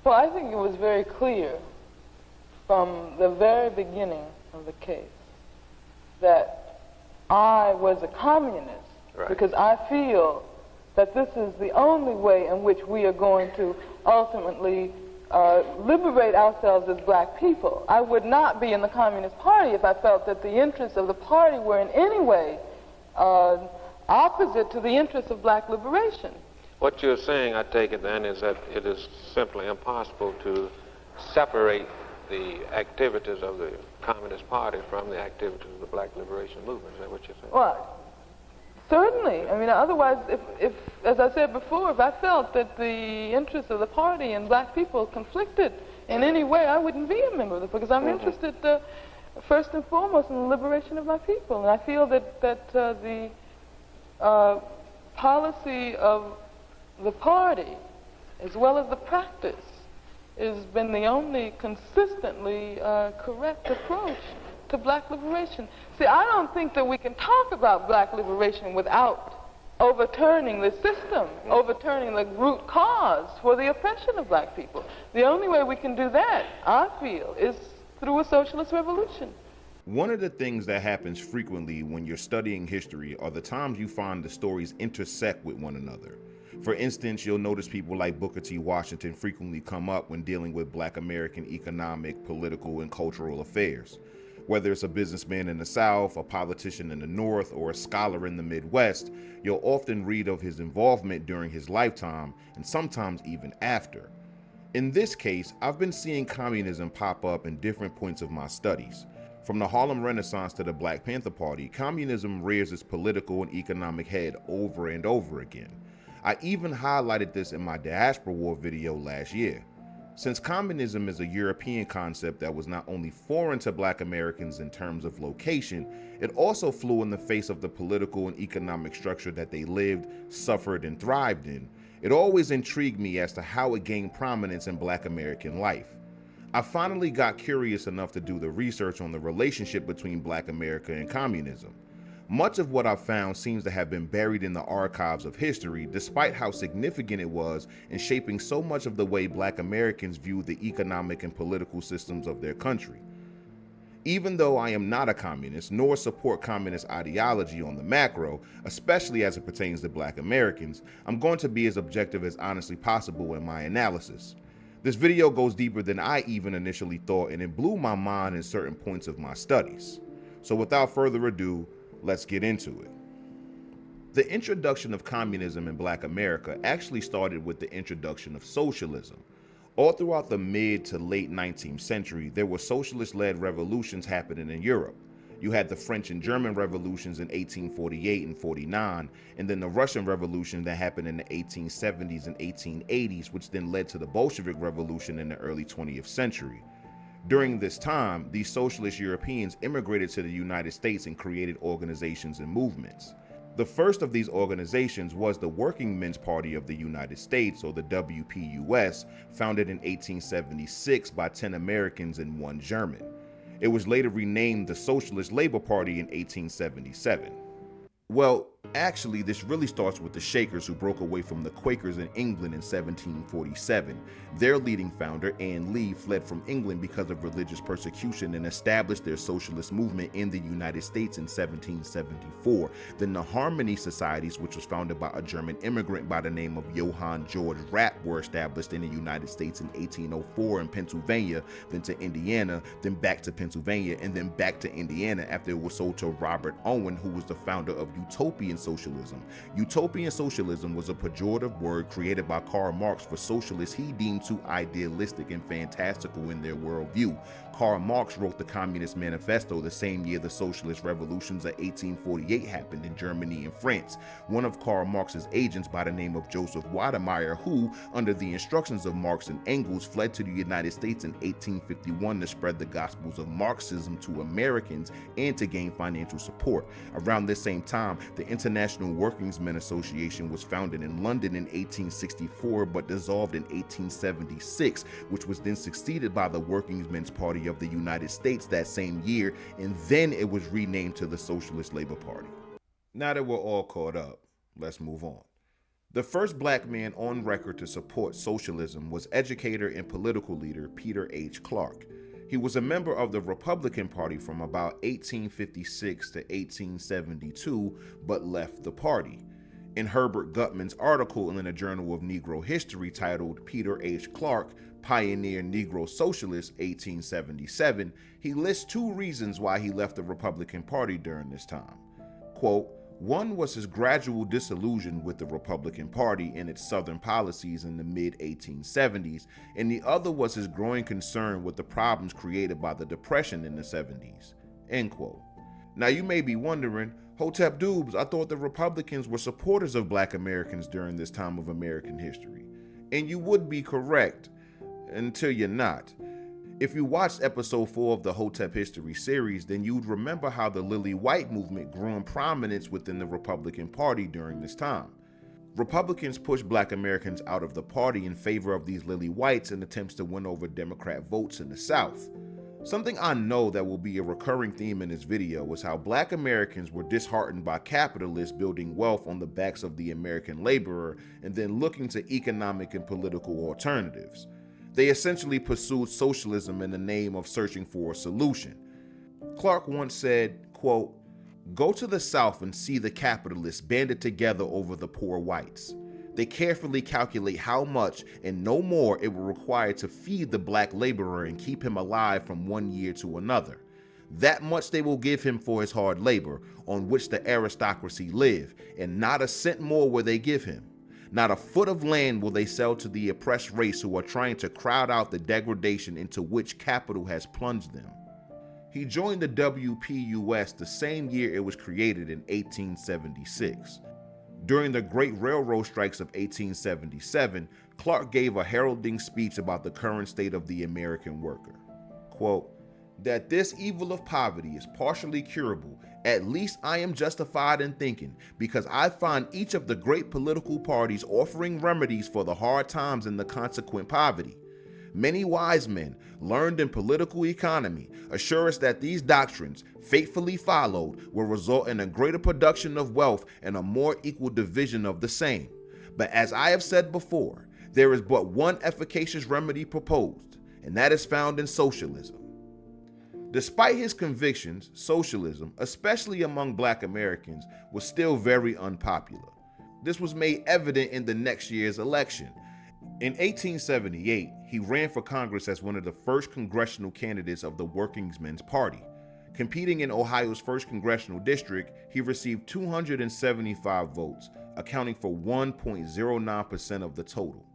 Well, I think it was very clear from the very beginning of the case that I was a communist, right, because I feel that this is the only way in which we are going to ultimately liberate ourselves as black people. I would not be in the Communist Party if I felt that the interests of the party were in any way opposite to the interests of black liberation. What you're saying, I take it then, is that it is simply impossible to separate the activities of the Communist Party from the activities of the black liberation movement. Is that what you're saying? Well, certainly. I mean, otherwise, if, as I said before, if I felt that the interests of the party and black people conflicted in any way, I wouldn't be a member of it, because I'm interested first and foremost in the liberation of my people. And I feel that the policy of the party, as well as the practice, has been the only consistently correct approach to black liberation. See, I don't think that we can talk about black liberation without overturning the system, overturning the root cause for the oppression of black people. The only way we can do that, I feel, is through a socialist revolution. One of the things that happens frequently when you're studying history are the times you find the stories intersect with one another. For instance, you'll notice people like Booker T. Washington frequently come up when dealing with Black American economic, political, and cultural affairs. Whether it's a businessman in the South, a politician in the North, or a scholar in the Midwest, you'll often read of his involvement during his lifetime and sometimes even after. In this case, I've been seeing communism pop up in different points of my studies. From the Harlem Renaissance to the Black Panther Party, communism rears its political and economic head over and over again. I even highlighted this in my Diaspora War video last year. Since communism is a European concept that was not only foreign to Black Americans in terms of location, it also flew in the face of the political and economic structure that they lived, suffered, and thrived in. It always intrigued me as to how it gained prominence in Black American life. I finally got curious enough to do the research on the relationship between Black America and communism. Much of what I found seems to have been buried in the archives of history, despite how significant it was in shaping so much of the way Black Americans viewed the economic and political systems of their country. Even though I am not a communist, nor support communist ideology on the macro, especially as it pertains to Black Americans, I'm going to be as objective as honestly possible in my analysis. This video goes deeper than I even initially thought, and it blew my mind in certain points of my studies. So without further ado, let's get into it. The introduction of communism in Black America actually started with the introduction of socialism. All throughout the mid to late 19th century, there were socialist-led revolutions happening in Europe. You had the French and German revolutions in 1848 and 49, and then the Russian Revolution that happened in the 1870s and 1880s, which then led to the Bolshevik Revolution in the early 20th century. During this time, these socialist Europeans immigrated to the United States and created organizations and movements. The first of these organizations was the Working Men's Party of the United States, or the WPUS, founded in 1876 by 10 Americans and 1 German. It was later renamed the Socialist Labor Party in 1877. Well, actually, this really starts with the Shakers, who broke away from the Quakers in England in 1747. Their leading founder, Ann Lee, fled from England because of religious persecution and established their socialist movement in the United States in 1774. Then the Harmony Societies, which was founded by a German immigrant by the name of Johann George Rapp, were established in the United States in 1804 in Pennsylvania, then to Indiana, then back to Pennsylvania, and then back to Indiana after it was sold to Robert Owen, who was the founder of Utopian Socialism. Utopian Socialism was a pejorative word created by Karl Marx for socialists he deemed too idealistic and fantastical in their worldview. Karl Marx wrote the Communist Manifesto the same year the socialist revolutions of 1848 happened in Germany and France. One of Karl Marx's agents by the name of Joseph Wedemeyer, who, under the instructions of Marx and Engels, fled to the United States in 1851 to spread the gospels of Marxism to Americans and to gain financial support. Around this same time, the International Workingmen's Association was founded in London in 1864 but dissolved in 1876, which was then succeeded by the Workingmen's Party of the United States that same year, and then it was renamed to the Socialist Labor Party. Now that we're all caught up, let's move on. The first black man on record to support socialism was educator and political leader Peter H. Clark. He was a member of the Republican Party from about 1856 to 1872, but left the party. In Herbert Gutman's article in the Journal of Negro History titled Peter H. Clark, Pioneer Negro Socialist, 1877, he lists two reasons why he left the Republican Party during this time. Quote, one was his gradual disillusion with the Republican Party and its Southern policies in the mid-1870s, and the other was his growing concern with the problems created by the Depression in the 70s. End quote. Now you may be wondering, Hotep Dubes, I thought the Republicans were supporters of black Americans during this time of American history. And you would be correct, until you're not. If you watched episode 4 of the Hotep History series, then you'd remember how the Lily White movement grew in prominence within the Republican Party during this time. Republicans pushed black Americans out of the party in favor of these Lily Whites in attempts to win over Democrat votes in the South. Something I know that will be a recurring theme in this video was how black Americans were disheartened by capitalists building wealth on the backs of the American laborer and then looking to economic and political alternatives. They essentially pursued socialism in the name of searching for a solution. Clark once said, quote, "Go to the South and see the capitalists banded together over the poor whites. They carefully calculate how much and no more it will require to feed the black laborer and keep him alive from one year to another. That much they will give him for his hard labor, on which the aristocracy live, and not a cent more will they give him. Not a foot of land will they sell to the oppressed race who are trying to crowd out the degradation into which capital has plunged them." He joined the WPUS the same year it was created in 1876. During the Great Railroad Strikes of 1877, Clark gave a heralding speech about the current state of the American worker. Quote, "That this evil of poverty is partially curable, at least I am justified in thinking, because I find each of the great political parties offering remedies for the hard times and the consequent poverty. Many wise men, learned in political economy, assure us that these doctrines, faithfully followed, will result in a greater production of wealth and a more equal division of the same. But as I have said before, there is but one efficacious remedy proposed, and that is found in socialism." Despite his convictions, socialism, especially among black Americans, was still very unpopular. This was made evident in the next year's election. In 1878, he ran for Congress as one of the first congressional candidates of the Workingmen's Party. Competing in Ohio's 1st Congressional District, he received 275 votes, accounting for 1.09% of the total.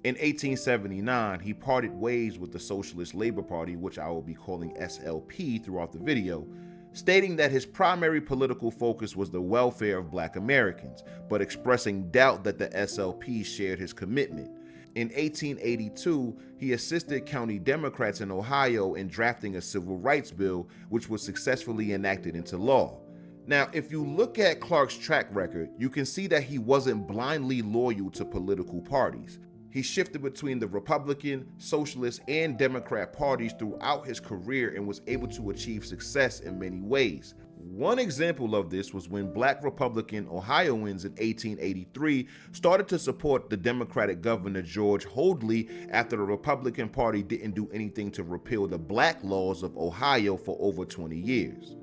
In 1879, he parted ways with the Socialist Labor Party, which I will be calling SLP throughout the video, stating that his primary political focus was the welfare of black Americans, but expressing doubt that the SLP shared his commitment. In 1882, he assisted county Democrats in Ohio in drafting a civil rights bill, which was successfully enacted into law. Now, if you look at Clark's track record, you can see that he wasn't blindly loyal to political parties. He shifted between the Republican, Socialist, and Democrat parties throughout his career and was able to achieve success in many ways. One example of this was when black Republican Ohioans in 1883 started to support the Democratic Governor George Hoadley after the Republican Party didn't do anything to repeal the black laws of Ohio for over 20 years.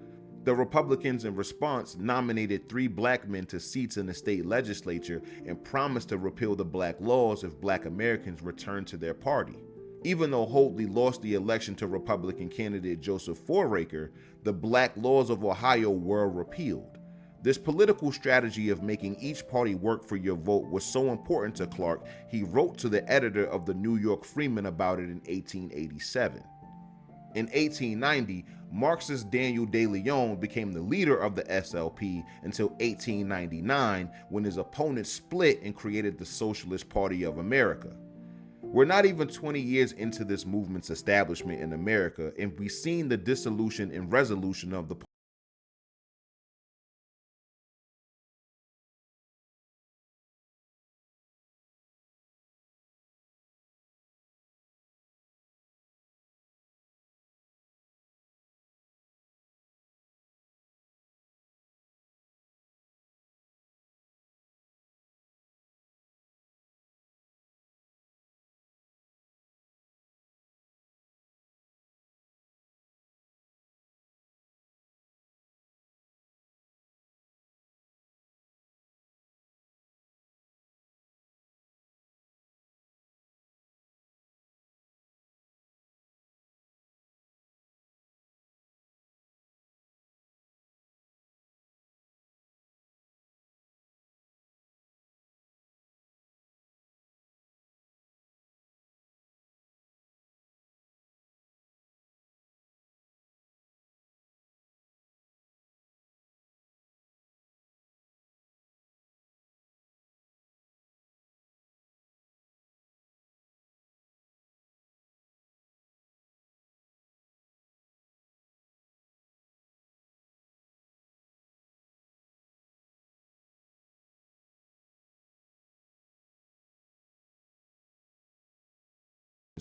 The Republicans, in response, nominated 3 black men to seats in the state legislature and promised to repeal the black laws if black Americans returned to their party. Even though Hoadley lost the election to Republican candidate Joseph Foraker, the black laws of Ohio were repealed. This political strategy of making each party work for your vote was so important to Clark, he wrote to the editor of the New York Freeman about it in 1887. In 1890, Marxist Daniel De Leon became the leader of the SLP until 1899, when his opponents split and created the Socialist Party of America. We're not even 20 years into this movement's establishment in America, and we've seen the dissolution and resolution of the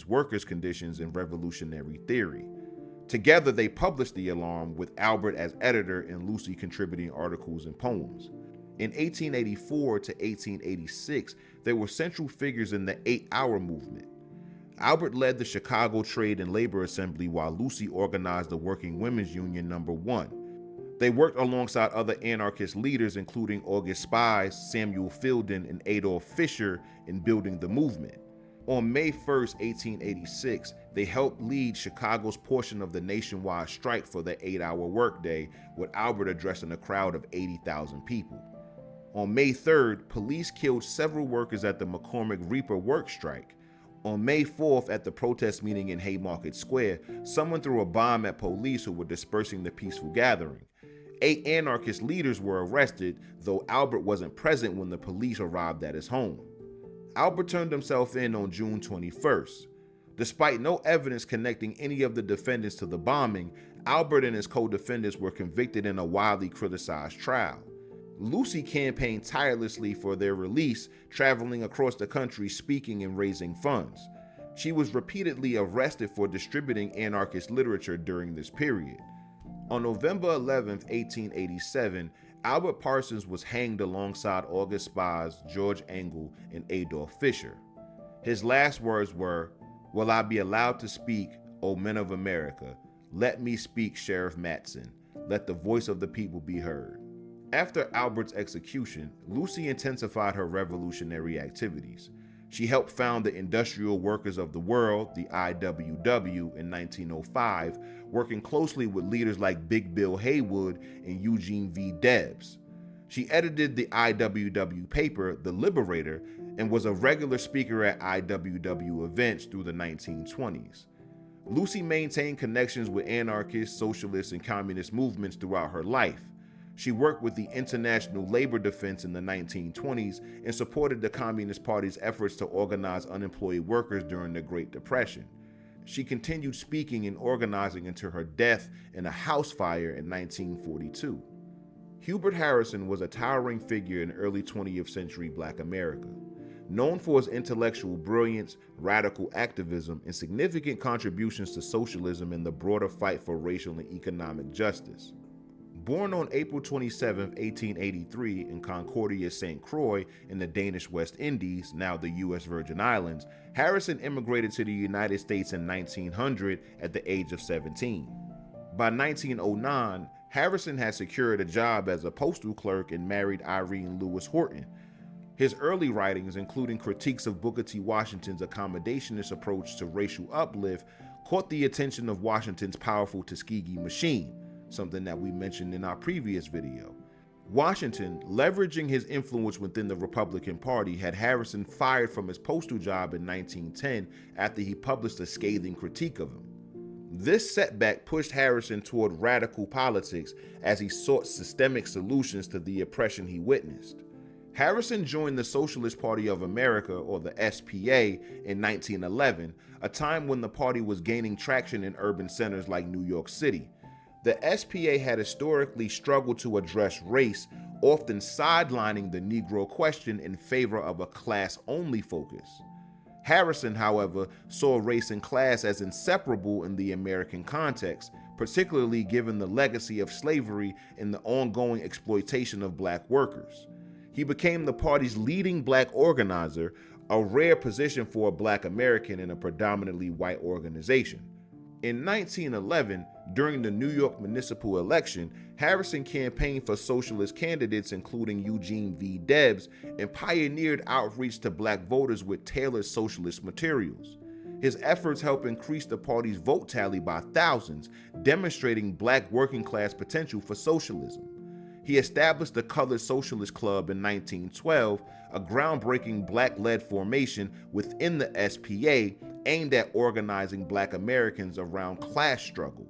workers' conditions and revolutionary theory. Together, they published The Alarm with Albert as editor and Lucy contributing articles and poems. In 1884 to 1886, they were central figures in the 8-Hour movement. Albert led the Chicago Trade and Labor Assembly while Lucy organized the Working Women's Union No. 1. They worked alongside other anarchist leaders including August Spies, Samuel Fielding, and Adolph Fisher in building the movement. On May 1, 1886, they helped lead Chicago's portion of the nationwide strike for the 8-hour workday, with Albert addressing a crowd of 80,000 people. On May 3rd, police killed several workers at the McCormick Reaper work strike. On May 4th, at the protest meeting in Haymarket Square, someone threw a bomb at police who were dispersing the peaceful gathering. 8 anarchist leaders were arrested, though Albert wasn't present when the police arrived at his home. Albert turned himself in on June 21st. Despite no evidence connecting any of the defendants to the bombing, Albert and his co-defendants were convicted in a widely criticized trial. Lucy campaigned tirelessly for their release, traveling across the country speaking and raising funds. She was repeatedly arrested for distributing anarchist literature during this period. On November 11, 1887, Albert Parsons was hanged alongside August Spies, George Engel, and Adolph Fisher. His last words were, "Will I be allowed to speak, O men of America? Let me speak, Sheriff Matson. Let the voice of the people be heard." After Albert's execution, Lucy intensified her revolutionary activities. She helped found the Industrial Workers of the World, the IWW, in 1905, working closely with leaders like Big Bill Haywood and Eugene V. Debs. She edited the IWW paper, The Liberator, and was a regular speaker at IWW events through the 1920s. Lucy maintained connections with anarchist, socialist, and communist movements throughout her life. She worked with the International Labor Defense in the 1920s and supported the Communist Party's efforts to organize unemployed workers during the Great Depression. She continued speaking and organizing until her death in a house fire in 1942. Hubert Harrison was a towering figure in early 20th century Black America. Known for his intellectual brilliance, radical activism, and significant contributions to socialism and the broader fight for racial and economic justice. Born on April 27, 1883 in Concordia, St. Croix in the Danish West Indies, now the U.S. Virgin Islands, Harrison immigrated to the United States in 1900 at the age of 17. By 1909, Harrison had secured a job as a postal clerk and married Irene Lewis Horton. His early writings, including critiques of Booker T. Washington's accommodationist approach to racial uplift, caught the attention of Washington's powerful Tuskegee machine, something that we mentioned in our previous video. Washington, leveraging his influence within the Republican Party, had Harrison fired from his postal job in 1910 after he published a scathing critique of him. This setback pushed Harrison toward radical politics as he sought systemic solutions to the oppression he witnessed. Harrison joined the Socialist Party of America, or the SPA, in 1911, a time when the party was gaining traction in urban centers like New York City. The SPA had historically struggled to address race, often sidelining the Negro question in favor of a class-only focus. Harrison, however, saw race and class as inseparable in the American context, particularly given the legacy of slavery and the ongoing exploitation of Black workers. He became the party's leading Black organizer, a rare position for a Black American in a predominantly white organization. In 1911, during the New York municipal election, Harrison campaigned for socialist candidates including Eugene V. Debs and pioneered outreach to Black voters with tailored socialist materials. His efforts helped increase the party's vote tally by thousands, demonstrating Black working class potential for socialism. He established the Colored Socialist Club in 1912, a groundbreaking Black-led formation within the SPA aimed at organizing Black Americans around class struggle.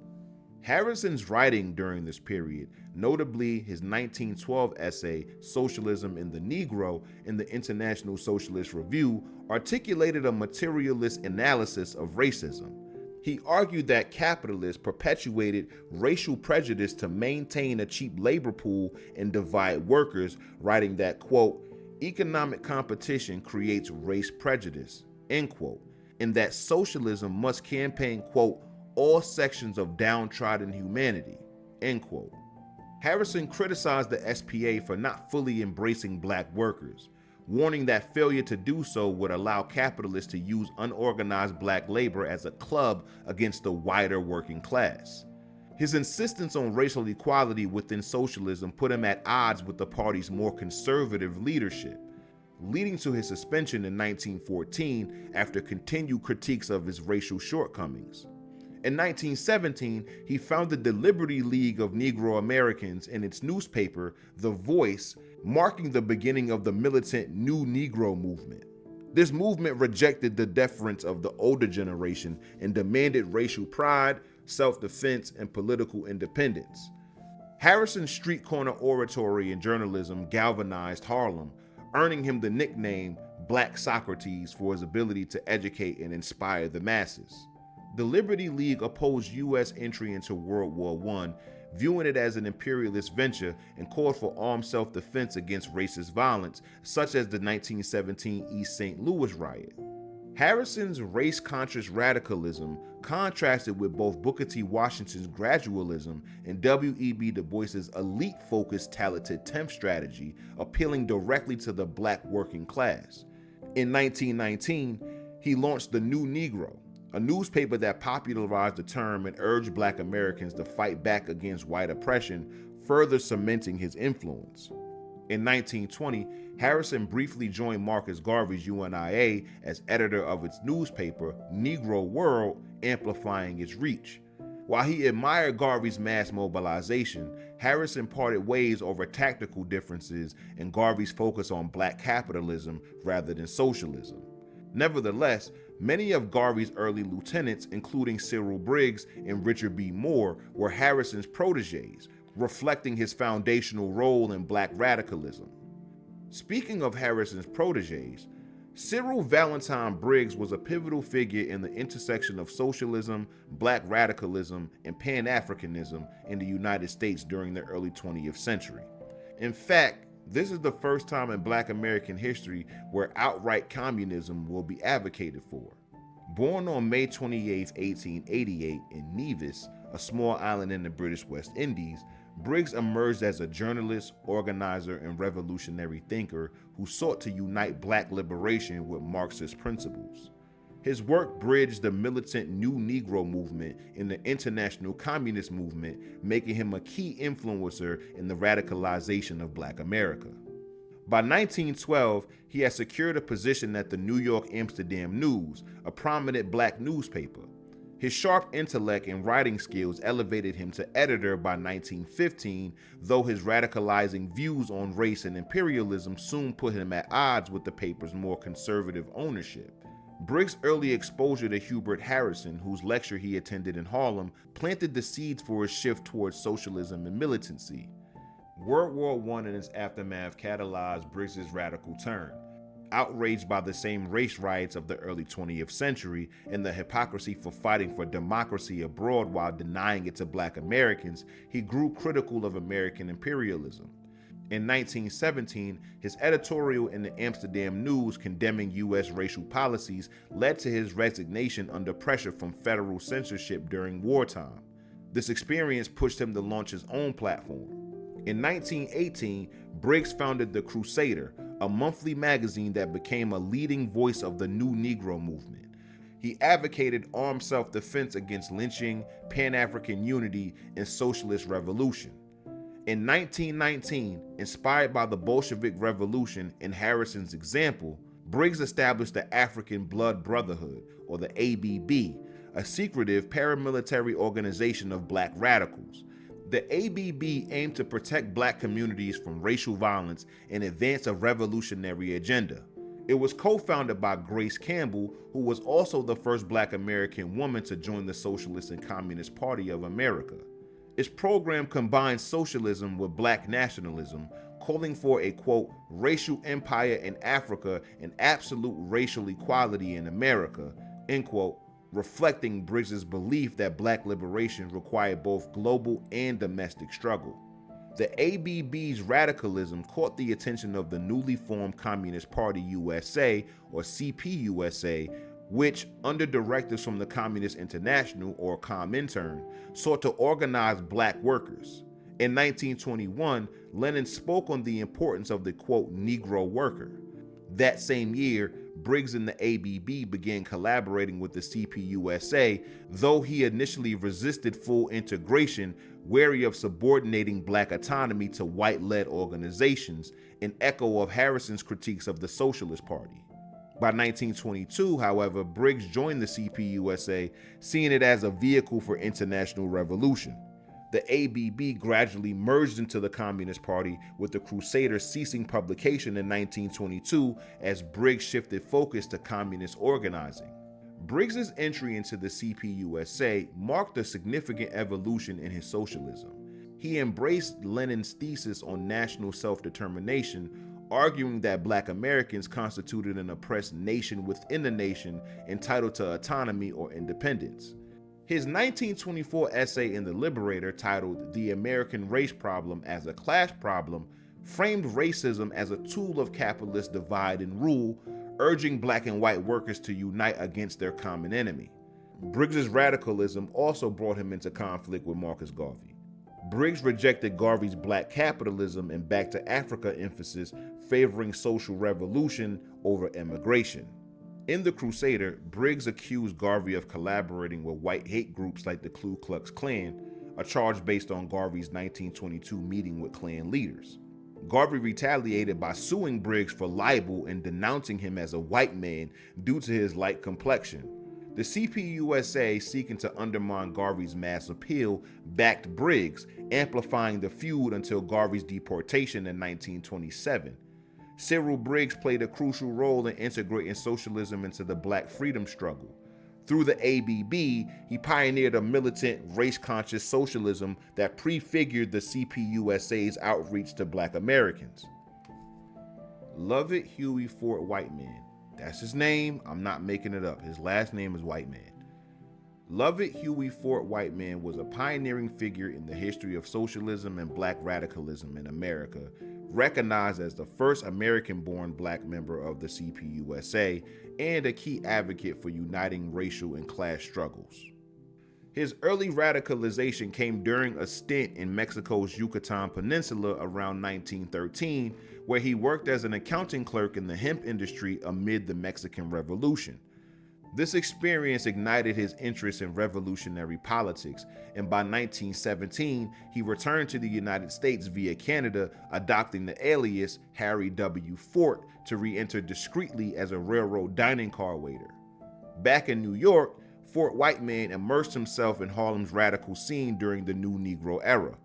Harrison's writing during this period, notably his 1912 essay, Socialism in the Negro, in the International Socialist Review, articulated a materialist analysis of racism. He argued that capitalists perpetuated racial prejudice to maintain a cheap labor pool and divide workers, writing that, quote, economic competition creates race prejudice, end quote. and that socialism must campaign, quote, all sections of downtrodden humanity, end quote. Harrison criticized the SPA for not fully embracing black workers, warning that failure to do so would allow capitalists to use unorganized black labor as a club against the wider working class. His insistence on racial equality within socialism put him at odds with the party's more conservative leadership, leading to his suspension in 1914 after continued critiques of his racial shortcomings. In 1917, he founded the Liberty League of Negro Americans in its newspaper, The Voice, marking the beginning of the militant New Negro movement. This movement rejected the deference of the older generation and demanded racial pride, self-defense, and political independence. Harrison's street corner oratory and journalism galvanized Harlem, earning him the nickname Black Socrates for his ability to educate and inspire the masses. The Liberty League opposed U.S. entry into World War I, viewing it as an imperialist venture, and called for armed self-defense against racist violence, such as the 1917 East St. Louis riot. Harrison's race-conscious radicalism contrasted with both Booker T. Washington's gradualism and W.E.B. Du Bois's elite-focused talented 10th strategy, appealing directly to the black working class. In 1919, he launched the New Negro, a newspaper that popularized the term and urged Black Americans to fight back against white oppression, further cementing his influence. In 1920, Harrison briefly joined Marcus Garvey's UNIA as editor of its newspaper, Negro World, amplifying its reach. While he admired Garvey's mass mobilization, Harrison parted ways over tactical differences and Garvey's focus on black capitalism rather than socialism. Nevertheless, many of Garvey's early lieutenants, including Cyril Briggs and Richard B. Moore, were Harrison's protégés, reflecting his foundational role in black radicalism. Speaking of Harrison's protégés, Cyril Valentine Briggs was a pivotal figure in the intersection of socialism, black radicalism, and Pan-Africanism in the United States during the early 20th century. In fact, this is the first time in Black American history where outright communism will be advocated for. Born on May 28, 1888 in Nevis, a small island in the British West Indies, Briggs emerged as a journalist, organizer, and revolutionary thinker who sought to unite black liberation with Marxist principles. His work bridged the militant New Negro movement and the international communist movement, making him a key influencer in the radicalization of Black America. By 1912, he had secured a position at the New York Amsterdam News, a prominent black newspaper. His sharp intellect and writing skills elevated him to editor by 1915, though his radicalizing views on race and imperialism soon put him at odds with the paper's more conservative ownership. Briggs' early exposure to Hubert Harrison, whose lecture he attended in Harlem, planted the seeds for his shift towards socialism and militancy. World War I and its aftermath catalyzed Briggs' radical turn. Outraged by the same race riots of the early 20th century and the hypocrisy for fighting for democracy abroad while denying it to Black Americans, he grew critical of American imperialism. In 1917, his editorial in the Amsterdam News condemning U.S. racial policies led to his resignation under pressure from federal censorship during wartime. This experience pushed him to launch his own platform. In 1918, Briggs founded The Crusader, a monthly magazine that became a leading voice of the New Negro movement. He advocated armed self-defense against lynching, Pan-African unity, and socialist revolution. In 1919, inspired by the Bolshevik Revolution and Harrison's example, Briggs established the African Blood Brotherhood, or the ABB, a secretive paramilitary organization of black radicals. The ABB aimed to protect black communities from racial violence and advance a revolutionary agenda. It was co-founded by Grace Campbell, who was also the first Black American woman to join the Socialist and Communist Party of America. Its program combined socialism with black nationalism, calling for a, quote, racial empire in Africa and absolute racial equality in America, end quote, reflecting Briggs' belief that black liberation required both global and domestic struggle. The ABB's radicalism caught the attention of the newly formed Communist Party USA, or CPUSA, which, under directives from the Communist International, or Comintern, sought to organize black workers. In 1921, Lenin spoke on the importance of the, quote, Negro worker. That same year, Briggs and the ABB began collaborating with the CPUSA, though he initially resisted full integration, wary of subordinating black autonomy to white-led organizations, an echo of Harrison's critiques of the Socialist Party. By 1922, however, Briggs joined the CPUSA, seeing it as a vehicle for international revolution. The ABB gradually merged into the Communist Party, with the Crusaders ceasing publication in 1922 as Briggs shifted focus to communist organizing. Briggs's entry into the CPUSA marked a significant evolution in his socialism. He embraced Lenin's thesis on national self-determination, arguing that Black Americans constituted an oppressed nation within the nation entitled to autonomy or independence. His 1924 essay in The Liberator, titled The American Race Problem as a Class Problem, framed racism as a tool of capitalist divide and rule, urging black and white workers to unite against their common enemy. Briggs's radicalism also brought him into conflict with Marcus Garvey. Briggs rejected Garvey's black capitalism and back to Africa emphasis, favoring social revolution over immigration. In The Crusader, Briggs accused Garvey of collaborating with white hate groups like the Ku Klux Klan, a charge based on Garvey's 1922 meeting with Klan leaders. Garvey retaliated by suing Briggs for libel and denouncing him as a white man due to his light complexion. The CPUSA, seeking to undermine Garvey's mass appeal, backed Briggs, amplifying the feud until Garvey's deportation in 1927. Cyril Briggs played a crucial role in integrating socialism into the black freedom struggle. Through the ABB, he pioneered a militant, race-conscious socialism that prefigured the CPUSA's outreach to black Americans. Lovett Huey Fort Whiteman. That's his name. I'm not making it up. His last name is Whiteman. Lovett Huey Fort Whiteman was a pioneering figure in the history of socialism and black radicalism in America, recognized as the first American-born black member of the CPUSA and a key advocate for uniting racial and class struggles. His early radicalization came during a stint in Mexico's Yucatan Peninsula around 1913, where he worked as an accounting clerk in the hemp industry amid the Mexican Revolution. This experience ignited his interest in revolutionary politics, and by 1917, he returned to the United States via Canada, adopting the alias Harry W. Fort to re-enter discreetly as a railroad dining car waiter. Back in New York, Fort Whiteman immersed himself in Harlem's radical scene during the New Negro era.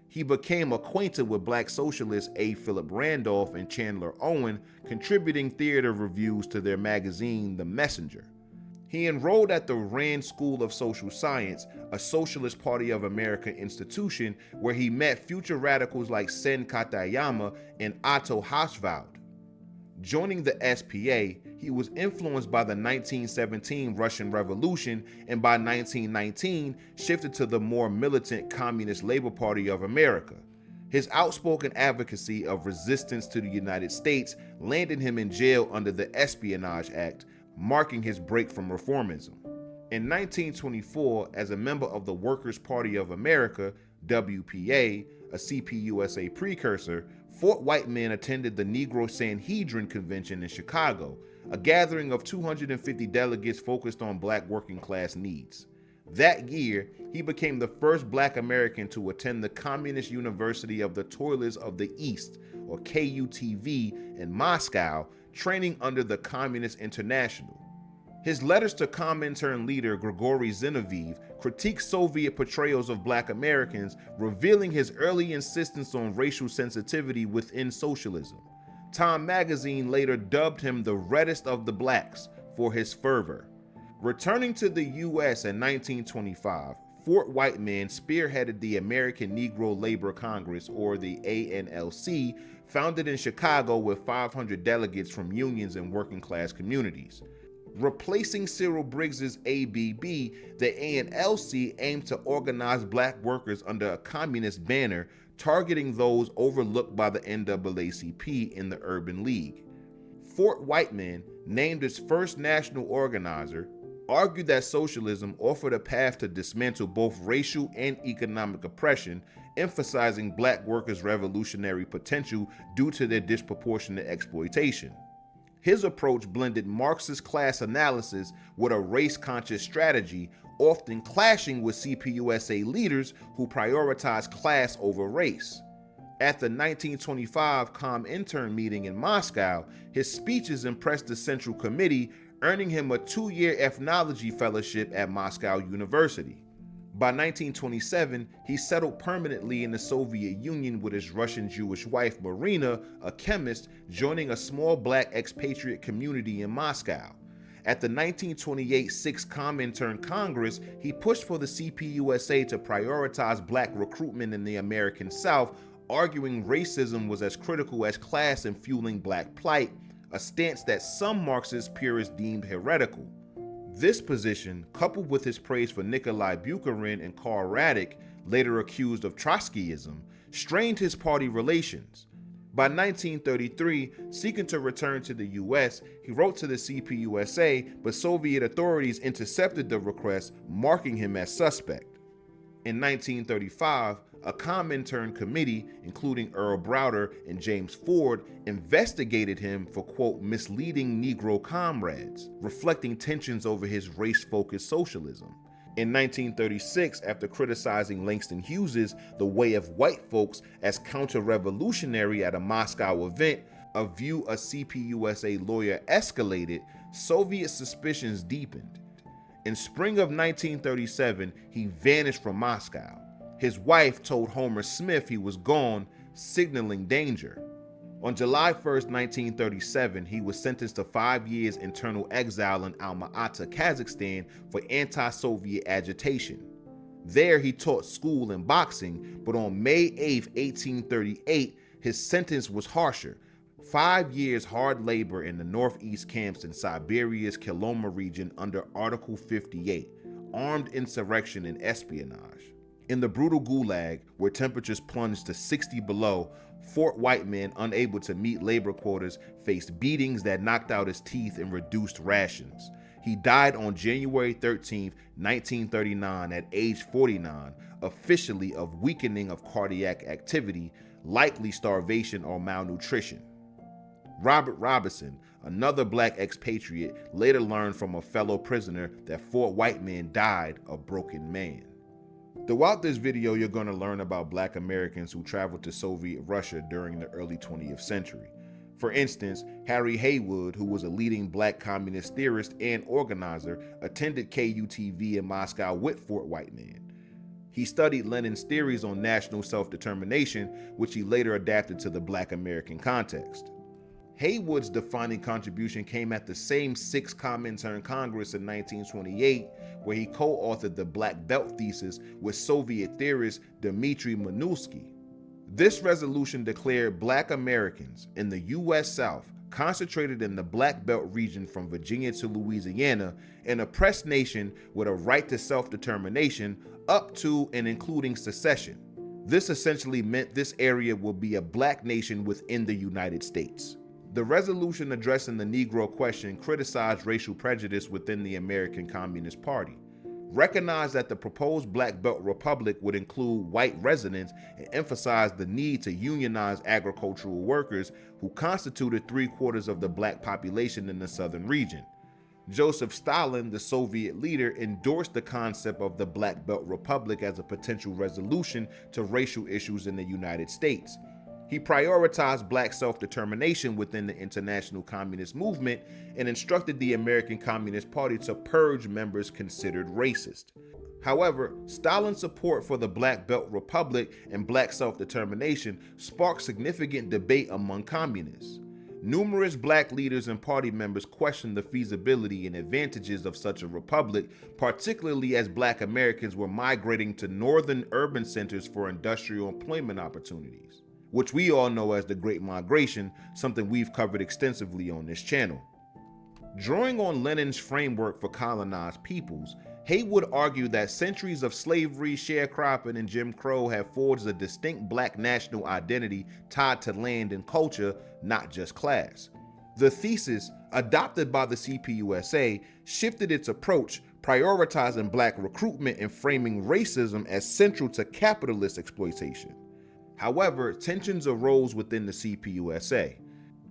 He became acquainted with black socialists A. Philip Randolph and Chandler Owen, contributing theater reviews to their magazine, The Messenger. He enrolled at the Rand School of Social Science, a Socialist Party of America institution, where he met future radicals like Sen Katayama and Otto Hauswald. Joining the SPA, he was influenced by the 1917 Russian Revolution, and by 1919 shifted to the more militant Communist Labor Party of America. His outspoken advocacy of resistance to the United States landed him in jail under the Espionage Act, marking his break from reformism. In 1924, as a member of the Workers' Party of America, WPA, a CPUSA precursor, Fort Whiteman attended the Negro Sanhedrin Convention in Chicago, a gathering of 250 delegates focused on black working class needs. That year, he became the first black American to attend the Communist University of the Toilers of the East, or KUTV, in Moscow, training under the Communist International. His letters to Comintern leader Grigory Zinoviev critiqued Soviet portrayals of black Americans, revealing his early insistence on racial sensitivity within socialism. Time magazine later dubbed him the reddest of the blacks for his fervor. Returning to the U.S. in 1925, Fort Whiteman spearheaded the American Negro Labor Congress, or the ANLC, founded in Chicago with 500 delegates from unions and working class communities. Replacing Cyril Briggs's ABB, the ANLC aimed to organize black workers under a communist banner, targeting those overlooked by the NAACP in the Urban League. Fort Whiteman, named its first national organizer, argued that socialism offered a path to dismantle both racial and economic oppression, emphasizing black workers' revolutionary potential due to their disproportionate exploitation. His approach blended Marxist class analysis with a race-conscious strategy, often clashing with CPUSA leaders who prioritized class over race. At the 1925 Comintern meeting in Moscow, his speeches impressed the Central Committee, earning him a 2-year ethnology fellowship at Moscow University. By 1927, he settled permanently in the Soviet Union with his Russian Jewish wife Marina, a chemist, joining a small black expatriate community in Moscow. At the 1928 Sixth Comintern Congress, he pushed for the CPUSA to prioritize black recruitment in the American South, arguing racism was as critical as class in fueling black plight, a stance that some Marxist purists deemed heretical. This position, coupled with his praise for Nikolai Bukharin and Karl Radek, later accused of Trotskyism, strained his party relations. By 1933, seeking to return to the US, he wrote to the CPUSA, but Soviet authorities intercepted the request, marking him as suspect. In 1935, a Comintern committee, including Earl Browder and James Ford, investigated him for, quote, misleading Negro comrades, reflecting tensions over his race-focused socialism. In 1936, after criticizing Langston Hughes's The Way of White Folks as counter-revolutionary at a Moscow event, a view a CPUSA lawyer escalated, Soviet suspicions deepened. In spring of 1937, he vanished from Moscow. His wife told Homer Smith he was gone, signaling danger. On July 1, 1937, he was sentenced to 5 years internal exile in Alma-Ata, Kazakhstan for anti-Soviet agitation. There he taught school and boxing, but on May 8, 1838, his sentence was harsher. 5 years hard labor in the northeast camps in Siberia's Kolyma region under Article 58, armed insurrection and espionage. In the brutal gulag, where temperatures plunged to 60 below, Fort Whiteman, unable to meet labor quotas, faced beatings that knocked out his teeth and reduced rations. He died on January 13, 1939 at age 49, officially of weakening of cardiac activity, likely starvation or malnutrition. Robert Robinson, another black expatriate, later learned from a fellow prisoner that Fort Whiteman died a broken man. Throughout this video, you're going to learn about Black Americans who traveled to Soviet Russia during the early 20th century. For instance, Harry Haywood, who was a leading black communist theorist and organizer, attended KUTV in Moscow with Fort Whiteman. He studied Lenin's theories on national self-determination, which he later adapted to the Black American context. Haywood's defining contribution came at the same Sixth Comintern Congress in 1928, where he co-authored the Black Belt thesis with Soviet theorist Dmitry Manulsky. This resolution declared Black Americans in the U.S. South, concentrated in the Black Belt region from Virginia to Louisiana, an oppressed nation with a right to self-determination up to and including secession. This essentially meant this area will be a black nation within the United States. The resolution addressing the Negro question criticized racial prejudice within the American Communist Party, recognized that the proposed Black Belt Republic would include white residents, and emphasized the need to unionize agricultural workers who constituted 3/4 of the black population in the southern region. Joseph Stalin, the Soviet leader, endorsed the concept of the Black Belt Republic as a potential resolution to racial issues in the United States. He prioritized black self-determination within the international communist movement and instructed the American Communist Party to purge members considered racist. However, Stalin's support for the Black Belt Republic and black self-determination sparked significant debate among communists. Numerous black leaders and party members questioned the feasibility and advantages of such a republic, particularly as Black Americans were migrating to northern urban centers for industrial employment opportunities, which we all know as the Great Migration, something we've covered extensively on this channel. Drawing on Lenin's framework for colonized peoples, Haywood argued that centuries of slavery, sharecropping, and Jim Crow have forged a distinct black national identity tied to land and culture, not just class. The thesis, adopted by the CPUSA, shifted its approach, prioritizing black recruitment and framing racism as central to capitalist exploitation. However, tensions arose within the CPUSA.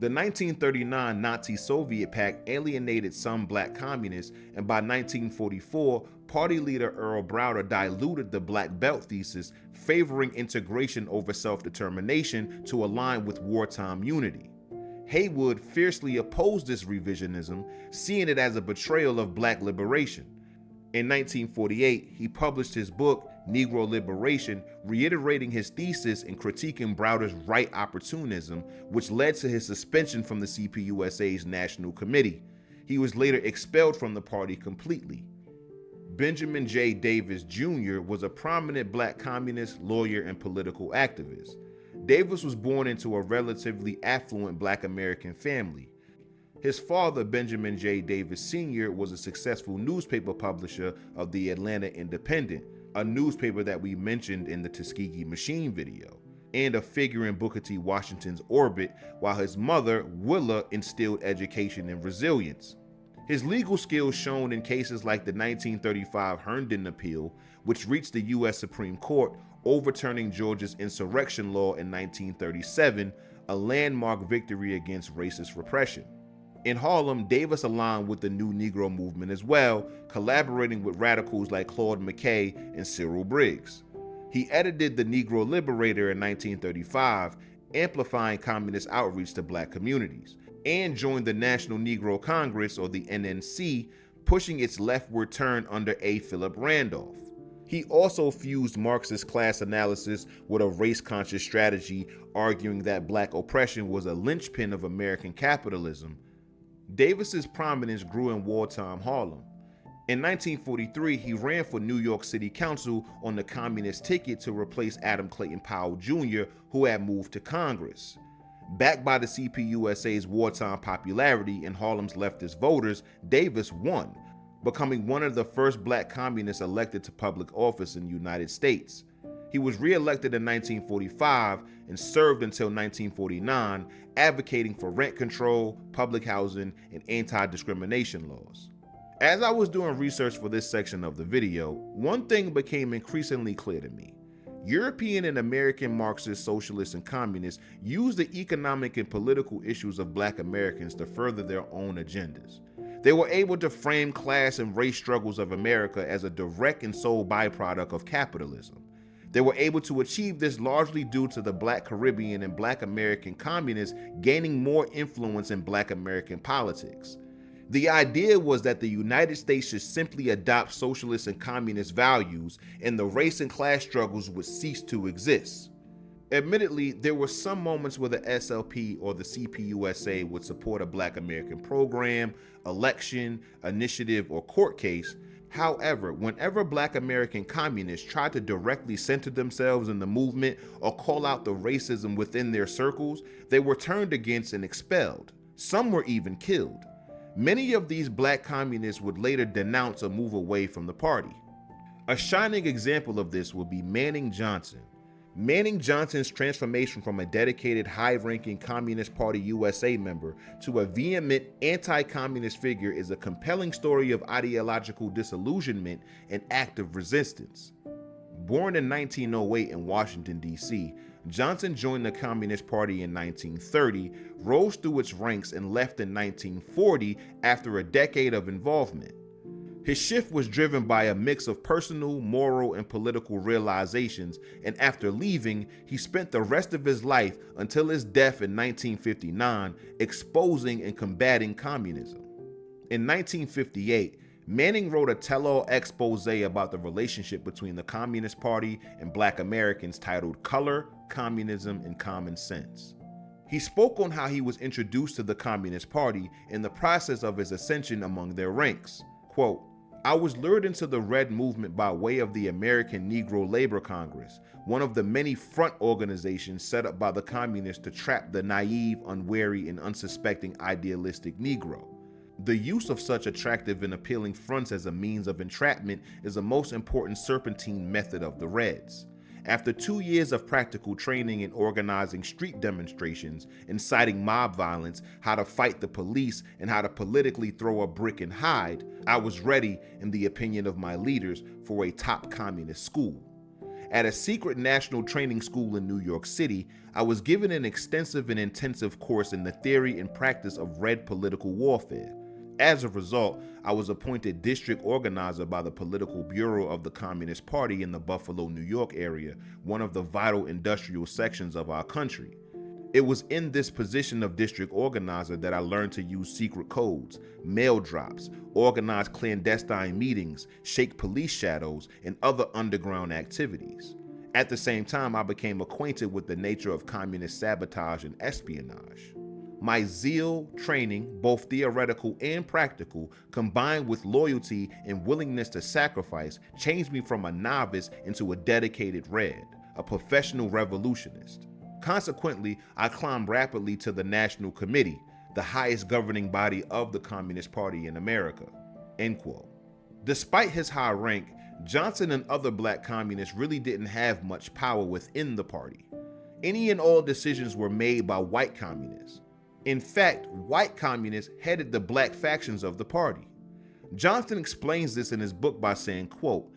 The 1939 Nazi-Soviet Pact alienated some black communists, and by 1944, party leader Earl Browder diluted the Black Belt thesis, favoring integration over self-determination to align with wartime unity. Haywood fiercely opposed this revisionism, seeing it as a betrayal of black liberation. In 1948, he published his book, Negro Liberation, reiterating his thesis and critiquing Browder's right opportunism, which led to his suspension from the CPUSA's National Committee. He was later expelled from the party completely. Benjamin J. Davis Jr. was a prominent black communist, lawyer, and political activist. Davis was born into a relatively affluent black American family. His father, Benjamin J. Davis Sr., was a successful newspaper publisher of the Atlanta Independent, a newspaper that we mentioned in the Tuskegee Machine video, and a figure in Booker T. Washington's orbit, while his mother, Willa, instilled education and resilience. His legal skills shown in cases like the 1935 Herndon Appeal, which reached the U.S. Supreme Court, overturning Georgia's insurrection law in 1937, a landmark victory against racist repression. In Harlem, Davis aligned with the New Negro movement as well, collaborating with radicals like Claude McKay and Cyril Briggs. He edited the Negro Liberator in 1935, amplifying communist outreach to black communities, and joined the National Negro Congress, or the NNC, pushing its leftward turn under A. Philip Randolph. He also fused Marxist class analysis with a race-conscious strategy, arguing that black oppression was a linchpin of American capitalism. Davis's prominence grew in wartime Harlem. In 1943, he ran for New York City Council on the communist ticket to replace Adam Clayton Powell Jr., who had moved to Congress. Backed by the CPUSA's wartime popularity and Harlem's leftist voters, Davis won, becoming one of the first black communists elected to public office in the United States. He was re-elected in 1945 and served until 1949, advocating for rent control, public housing, and anti-discrimination laws. As I was doing research for this section of the video, one thing became increasingly clear to me. European and American Marxists, socialists, and communists used the economic and political issues of black Americans to further their own agendas. They were able to frame class and race struggles of America as a direct and sole byproduct of capitalism. They were able to achieve this largely due to the Black Caribbean and Black American communists gaining more influence in Black American politics. The idea was that the United States should simply adopt socialist and communist values, and the race and class struggles would cease to exist. Admittedly, there were some moments where the SLP or the CPUSA would support a Black American program, election, initiative, or court case. However, whenever Black American communists tried to directly center themselves in the movement or call out the racism within their circles, they were turned against and expelled. Some were even killed. Many of these black communists would later denounce or move away from the party. A shining example of this would be Manning Johnson. Manning Johnson's transformation from a dedicated high-ranking Communist Party USA member to a vehement anti-communist figure is a compelling story of ideological disillusionment and active resistance. Born in 1908 in Washington, D.C., Johnson joined the Communist Party in 1930, rose through its ranks, and left in 1940 after a decade of involvement. His shift was driven by a mix of personal, moral, and political realizations, and after leaving, he spent the rest of his life until his death in 1959 exposing and combating communism. In 1958, Manning wrote a tell-all expose about the relationship between the Communist Party and Black Americans titled Color, Communism, and Common Sense. He spoke on how he was introduced to the Communist Party in the process of his ascension among their ranks. Quote, "I was lured into the Red Movement by way of the American Negro Labor Congress, one of the many front organizations set up by the communists to trap the naive, unwary, and unsuspecting idealistic Negro. The use of such attractive and appealing fronts as a means of entrapment is the most important serpentine method of the Reds. After 2 years of practical training in organizing street demonstrations, inciting mob violence, how to fight the police, and how to politically throw a brick and hide, I was ready, in the opinion of my leaders, for a top communist school. At a secret national training school in New York City, I was given an extensive and intensive course in the theory and practice of red political warfare. As a result, I was appointed district organizer by the Political Bureau of the Communist Party in the Buffalo, New York area, one of the vital industrial sections of our country. It was in this position of district organizer that I learned to use secret codes, mail drops, organize clandestine meetings, shake police shadows, and other underground activities. At the same time, I became acquainted with the nature of communist sabotage and espionage. My zeal, training, both theoretical and practical, combined with loyalty and willingness to sacrifice, changed me from a novice into a dedicated Red, a professional revolutionist. Consequently, I climbed rapidly to the National Committee, the highest governing body of the Communist Party in America." End quote. Despite his high rank, Johnson and other black communists really didn't have much power within the party. Any and all decisions were made by white communists. In fact, white communists headed the black factions of the party. Johnson explains this in his book by saying, quote,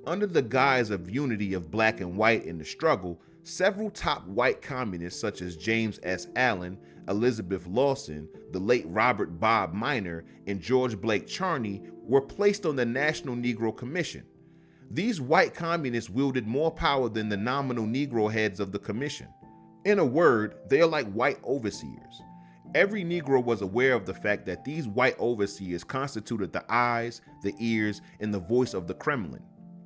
"Under the guise of unity of black and white in the struggle, several top white communists such as James S. Allen, Elizabeth Lawson, the late Robert Bob Minor, and George Blake Charney were placed on the National Negro Commission. These white communists wielded more power than the nominal Negro heads of the commission. In a word, they are like white overseers. Every Negro was aware of the fact that these white overseers constituted the eyes, the ears, and the voice of the Kremlin.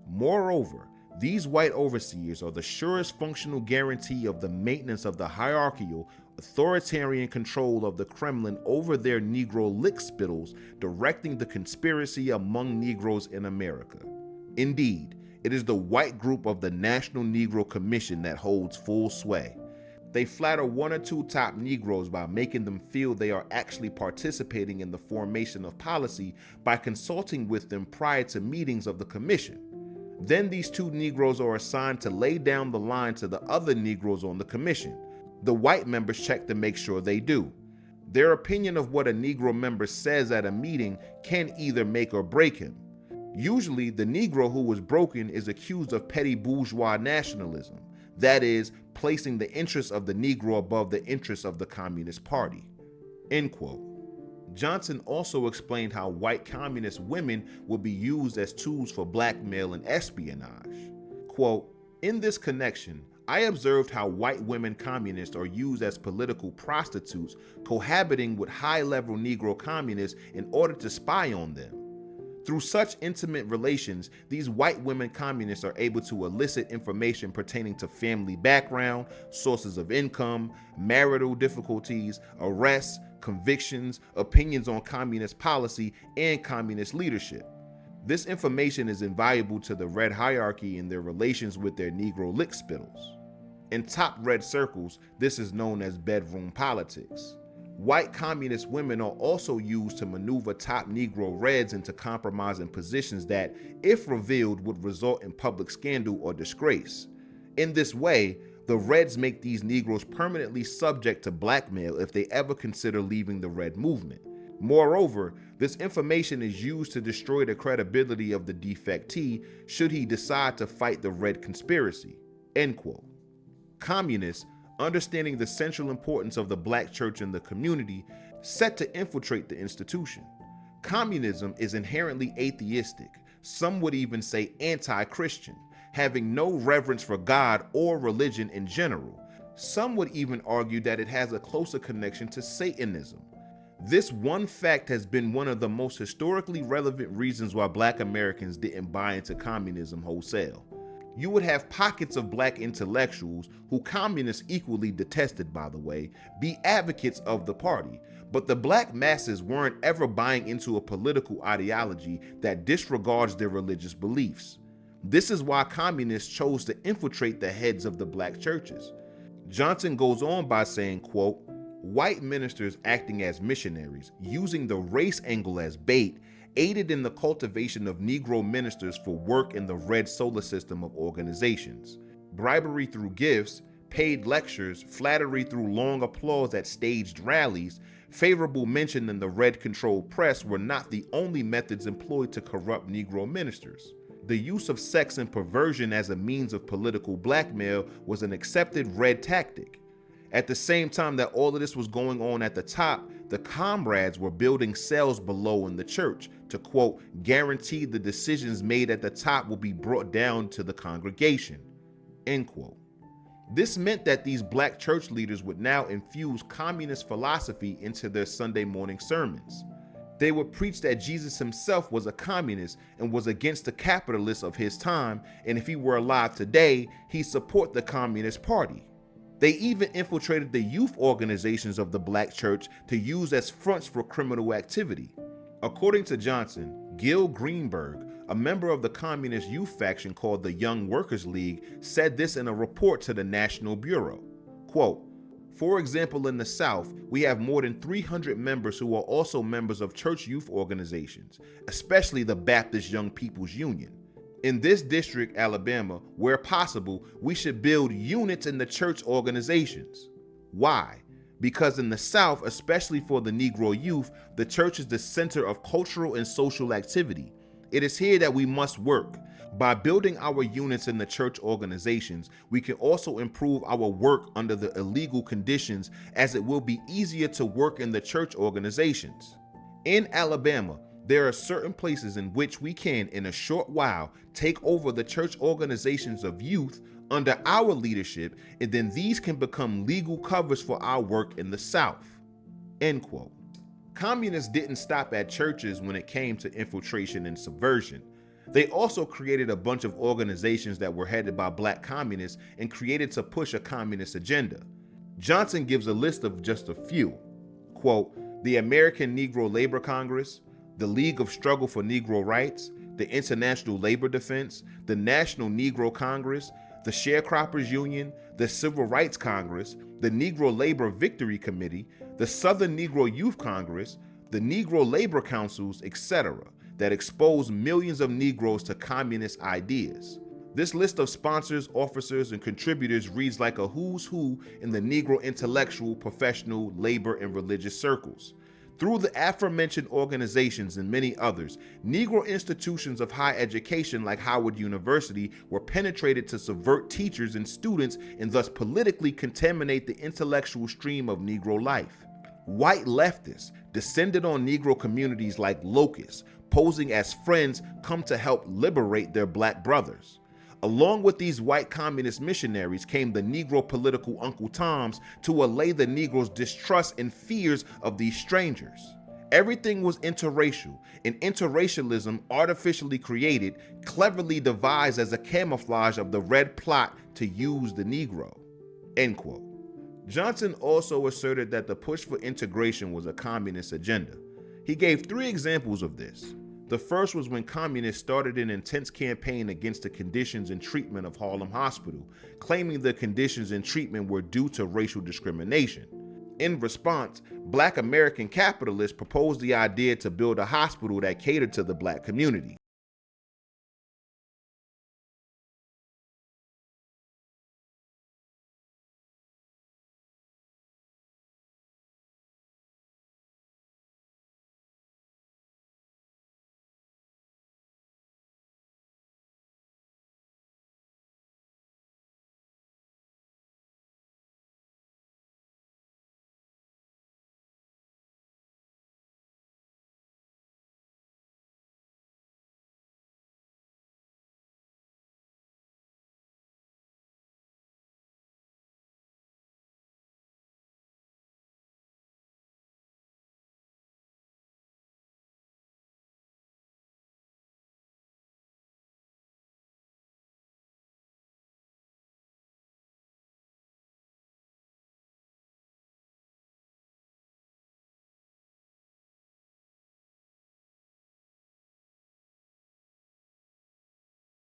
Moreover, these white overseers are the surest functional guarantee of the maintenance of the hierarchical, authoritarian control of the Kremlin over their Negro lickspittles, directing the conspiracy among Negroes in America. Indeed, it is the white group of the National Negro Commission that holds full sway. They flatter one or two top Negroes by making them feel they are actually participating in the formation of policy by consulting with them prior to meetings of the commission. Then these two Negroes are assigned to lay down the line to the other Negroes on the commission. The white members check to make sure they do. Their opinion of what a Negro member says at a meeting can either make or break him. Usually, the Negro who was broken is accused of petty bourgeois nationalism, that is, placing the interests of the Negro above the interests of the Communist Party." End quote. Johnson also explained how white communist women would be used as tools for blackmail and espionage. Quote, "In this connection, I observed how white women communists are used as political prostitutes cohabiting with high-level Negro communists in order to spy on them. Through such intimate relations, these white women communists are able to elicit information pertaining to family background, sources of income, marital difficulties, arrests, convictions, opinions on communist policy, and communist leadership. This information is invaluable to the Red hierarchy in their relations with their Negro lickspittles. In top Red circles, this is known as bedroom politics. White communist women are also used to maneuver top Negro Reds into compromising positions that, if revealed, would result in public scandal or disgrace. In this way, the Reds make these Negroes permanently subject to blackmail if they ever consider leaving the Red movement. Moreover, this information is used to destroy the credibility of the defectee should he decide to fight the Red conspiracy." End quote. Communists, understanding the central importance of the black church in the community, set to infiltrate the institution. Communism is inherently atheistic, some would even say anti-Christian, having no reverence for God or religion in general. Some would even argue that it has a closer connection to Satanism. This one fact has been one of the most historically relevant reasons why black Americans didn't buy into communism wholesale. You would have pockets of black intellectuals, who communists equally detested by the way, be advocates of the party, but the black masses weren't ever buying into a political ideology that disregards their religious beliefs. This is why communists chose to infiltrate the heads of the black churches. Johnson goes on by saying, quote, "White ministers acting as missionaries, using the race angle as bait, aided in the cultivation of Negro ministers for work in the Red solar system of organizations. bribery through gifts, paid lectures, flattery through long applause at staged rallies, favorable mention in the red-controlled press were not the only methods employed to corrupt Negro ministers. The use of sex and perversion as a means of political blackmail was an accepted red tactic. At the same time that all of this was going on at the top, the comrades were building cells below in the church to, quote, guarantee the decisions made at the top will be brought down to the congregation, end quote. This meant that these black church leaders would now infuse communist philosophy into their Sunday morning sermons. They would preach that Jesus himself was a communist and was against the capitalists of his time, and if he were alive today, he'd support the Communist Party. They even infiltrated the youth organizations of the black church to use as fronts for criminal activity. According to Johnson, Gil Greenberg, a member of the communist youth faction called the Young Workers League, said this in a report to the National Bureau. Quote, for example, in the South, we have more than 300 members who are also members of church youth organizations, especially the Baptist Young People's Union. In this district, Alabama, where possible, we should build units in the church organizations. Why? Because in the South, especially for the Negro youth, the church is the center of cultural and social activity. It is here that we must work. By building our units in the church organizations, we can also improve our work under the illegal conditions, as it will be easier to work in the church organizations. In Alabama, there are certain places in which we can, in a short while, take over the church organizations of youth under our leadership, and then these can become legal covers for our work in the South, end quote. Communists didn't stop at churches when it came to infiltration and subversion. They also created a bunch of organizations that were headed by black communists and created to push a communist agenda. Johnson gives a list of just a few. Quote, the American Negro Labor Congress, the League of Struggle for Negro Rights, the International Labor Defense, the National Negro Congress, the Sharecroppers Union, the Civil Rights Congress, the Negro Labor Victory Committee, the Southern Negro Youth Congress, the Negro Labor Councils, etc., that expose millions of Negroes to communist ideas. This list of sponsors, officers, and contributors reads like a who's who in the Negro intellectual, professional, labor, and religious circles. Through the aforementioned organizations and many others, Negro institutions of higher education like Howard University were penetrated to subvert teachers and students and thus politically contaminate the intellectual stream of Negro life. White leftists descended on Negro communities like locusts, posing as friends come to help liberate their black brothers. Along with these white communist missionaries came the Negro political Uncle Toms to allay the Negroes' distrust and fears of these strangers. Everything was interracial, and interracialism, artificially created, cleverly devised as a camouflage of the red plot to use the Negro, end quote. Johnson also asserted that the push for integration was a communist agenda. He gave 3 examples of this. The first was when communists started an intense campaign against the conditions and treatment of Harlem Hospital, claiming the conditions and treatment were due to racial discrimination. In response, Black American capitalists proposed the idea to build a hospital that catered to the black community.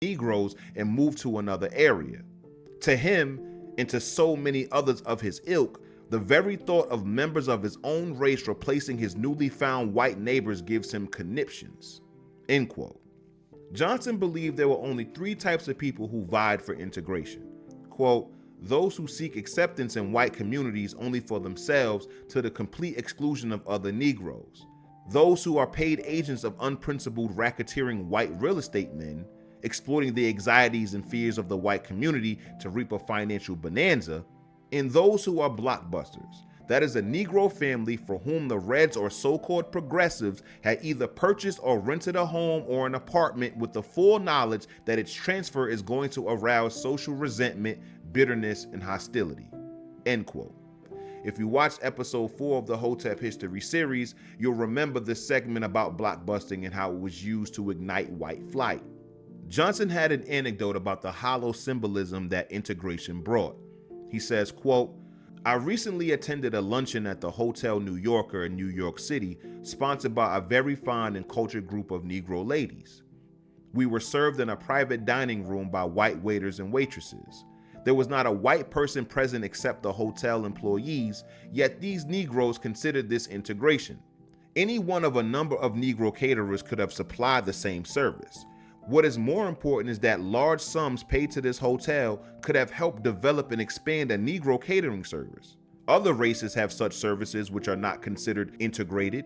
Negroes and move to another area. To him, and to so many others of his ilk, the very thought of members of his own race replacing his newly found white neighbors gives him conniptions, end quote. Johnson believed there were only 3 types of people who vied for integration: quote, those who seek acceptance in white communities only for themselves to the complete exclusion of other Negroes. Those who are paid agents of unprincipled racketeering white real estate men, exploiting the anxieties and fears of the white community to reap a financial bonanza, and those who are blockbusters. That is a Negro family for whom the Reds or so-called progressives had either purchased or rented a home or an apartment with the full knowledge that its transfer is going to arouse social resentment, bitterness, and hostility. End quote. If you watched episode 4 of the Hotep History series, you'll remember this segment about blockbusting and how it was used to ignite white flight. Johnson had an anecdote about the hollow symbolism that integration brought. He says, quote, I recently attended a luncheon at the Hotel New Yorker in New York City, sponsored by a very fine and cultured group of Negro ladies. We were served in a private dining room by white waiters and waitresses. There was not a white person present except the hotel employees, yet these Negroes considered this integration. Any one of a number of Negro caterers could have supplied the same service. What is more important is that large sums paid to this hotel could have helped develop and expand a Negro catering service. Other races have such services which are not considered integrated.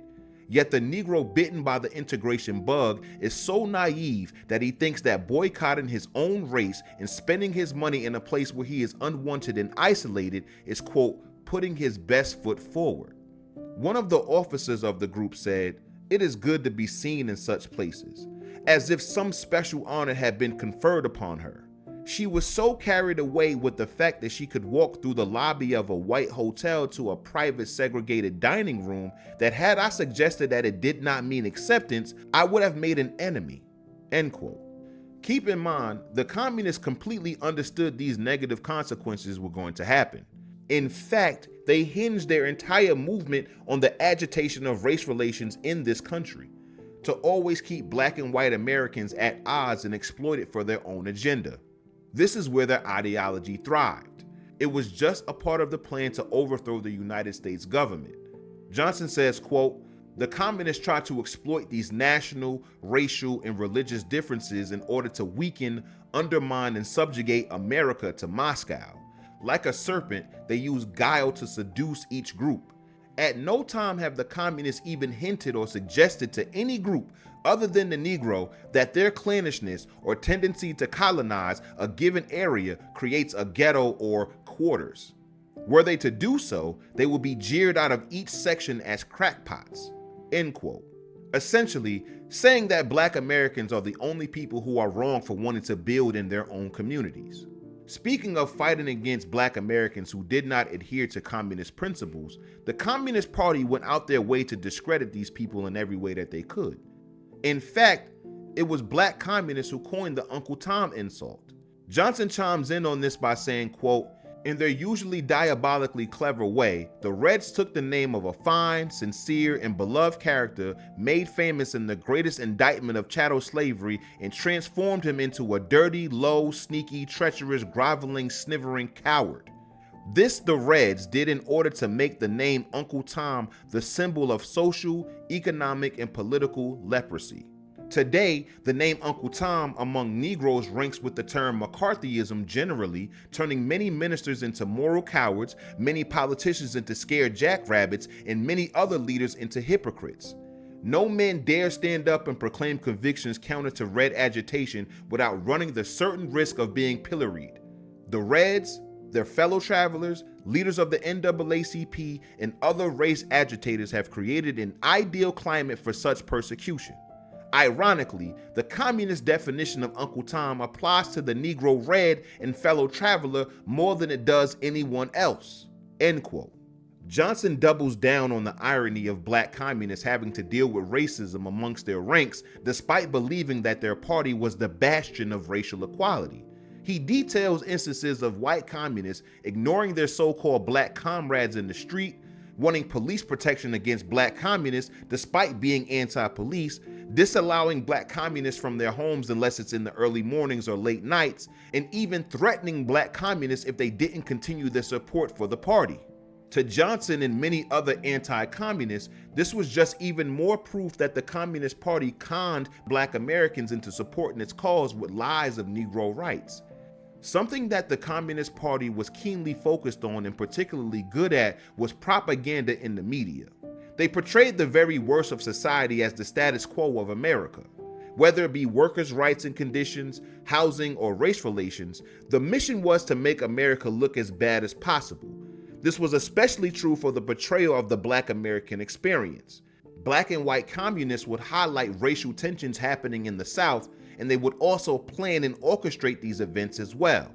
Yet the Negro bitten by the integration bug is so naive that he thinks that boycotting his own race and spending his money in a place where he is unwanted and isolated is, quote, putting his best foot forward. One of the officers of the group said, it is good to be seen in such places, as if some special honor had been conferred upon her. She was so carried away with the fact that she could walk through the lobby of a white hotel to a private segregated dining room that had I suggested that it did not mean acceptance, I would have made an enemy, end quote. Keep in mind, the communists completely understood these negative consequences were going to happen. In fact, they hinged their entire movement on the agitation of race relations in this country, to always keep black and white Americans at odds and exploit it for their own agenda. This is where their ideology thrived. It was just a part of the plan to overthrow the United States government. Johnson says, quote, the communists tried to exploit these national, racial, and religious differences in order to weaken, undermine, and subjugate America to Moscow. Like a serpent, they used guile to seduce each group. At no time have the communists even hinted or suggested to any group other than the Negro that their clannishness or tendency to colonize a given area creates a ghetto or quarters. Were they to do so, they would be jeered out of each section as crackpots, end quote. Essentially, saying that black Americans are the only people who are wrong for wanting to build in their own communities. Speaking of fighting against black Americans who did not adhere to communist principles, the Communist Party went out their way to discredit these people in every way that they could. In fact, it was black communists who coined the Uncle Tom insult. Johnson chimes in on this by saying, quote, in their usually diabolically clever way, the Reds took the name of a fine, sincere, and beloved character made famous in the greatest indictment of chattel slavery and transformed him into a dirty, low, sneaky, treacherous, groveling, snivering coward. This the Reds did in order to make the name Uncle Tom the symbol of social, economic, and political leprosy. Today, the name Uncle Tom among Negroes ranks with the term McCarthyism generally, turning many ministers into moral cowards, many politicians into scared jackrabbits, and many other leaders into hypocrites. No man dare stand up and proclaim convictions counter to Red agitation without running the certain risk of being pilloried. The Reds, their fellow travelers, leaders of the NAACP, and other race agitators have created an ideal climate for such persecution. Ironically, the communist definition of Uncle Tom applies to the Negro Red and fellow traveler more than it does anyone else, end quote. Johnson doubles down on the irony of black communists having to deal with racism amongst their ranks despite believing that their party was the bastion of racial equality. He details instances of white communists ignoring their so-called black comrades in the street, wanting police protection against black communists despite being anti-police, disallowing black communists from their homes unless it's in the early mornings or late nights, and even threatening black communists if they didn't continue their support for the party. To Johnson and many other anti-communists, this was just even more proof that the Communist Party conned black Americans into supporting its cause with lies of Negro rights. Something that the Communist Party was keenly focused on and particularly good at was propaganda in the media. They portrayed the very worst of society as the status quo of America. Whether it be workers' rights and conditions, housing, or race relations, the mission was to make America look as bad as possible. This was especially true for the portrayal of the Black American experience. Black and white communists would highlight racial tensions happening in the South, and they would also plan and orchestrate these events as well.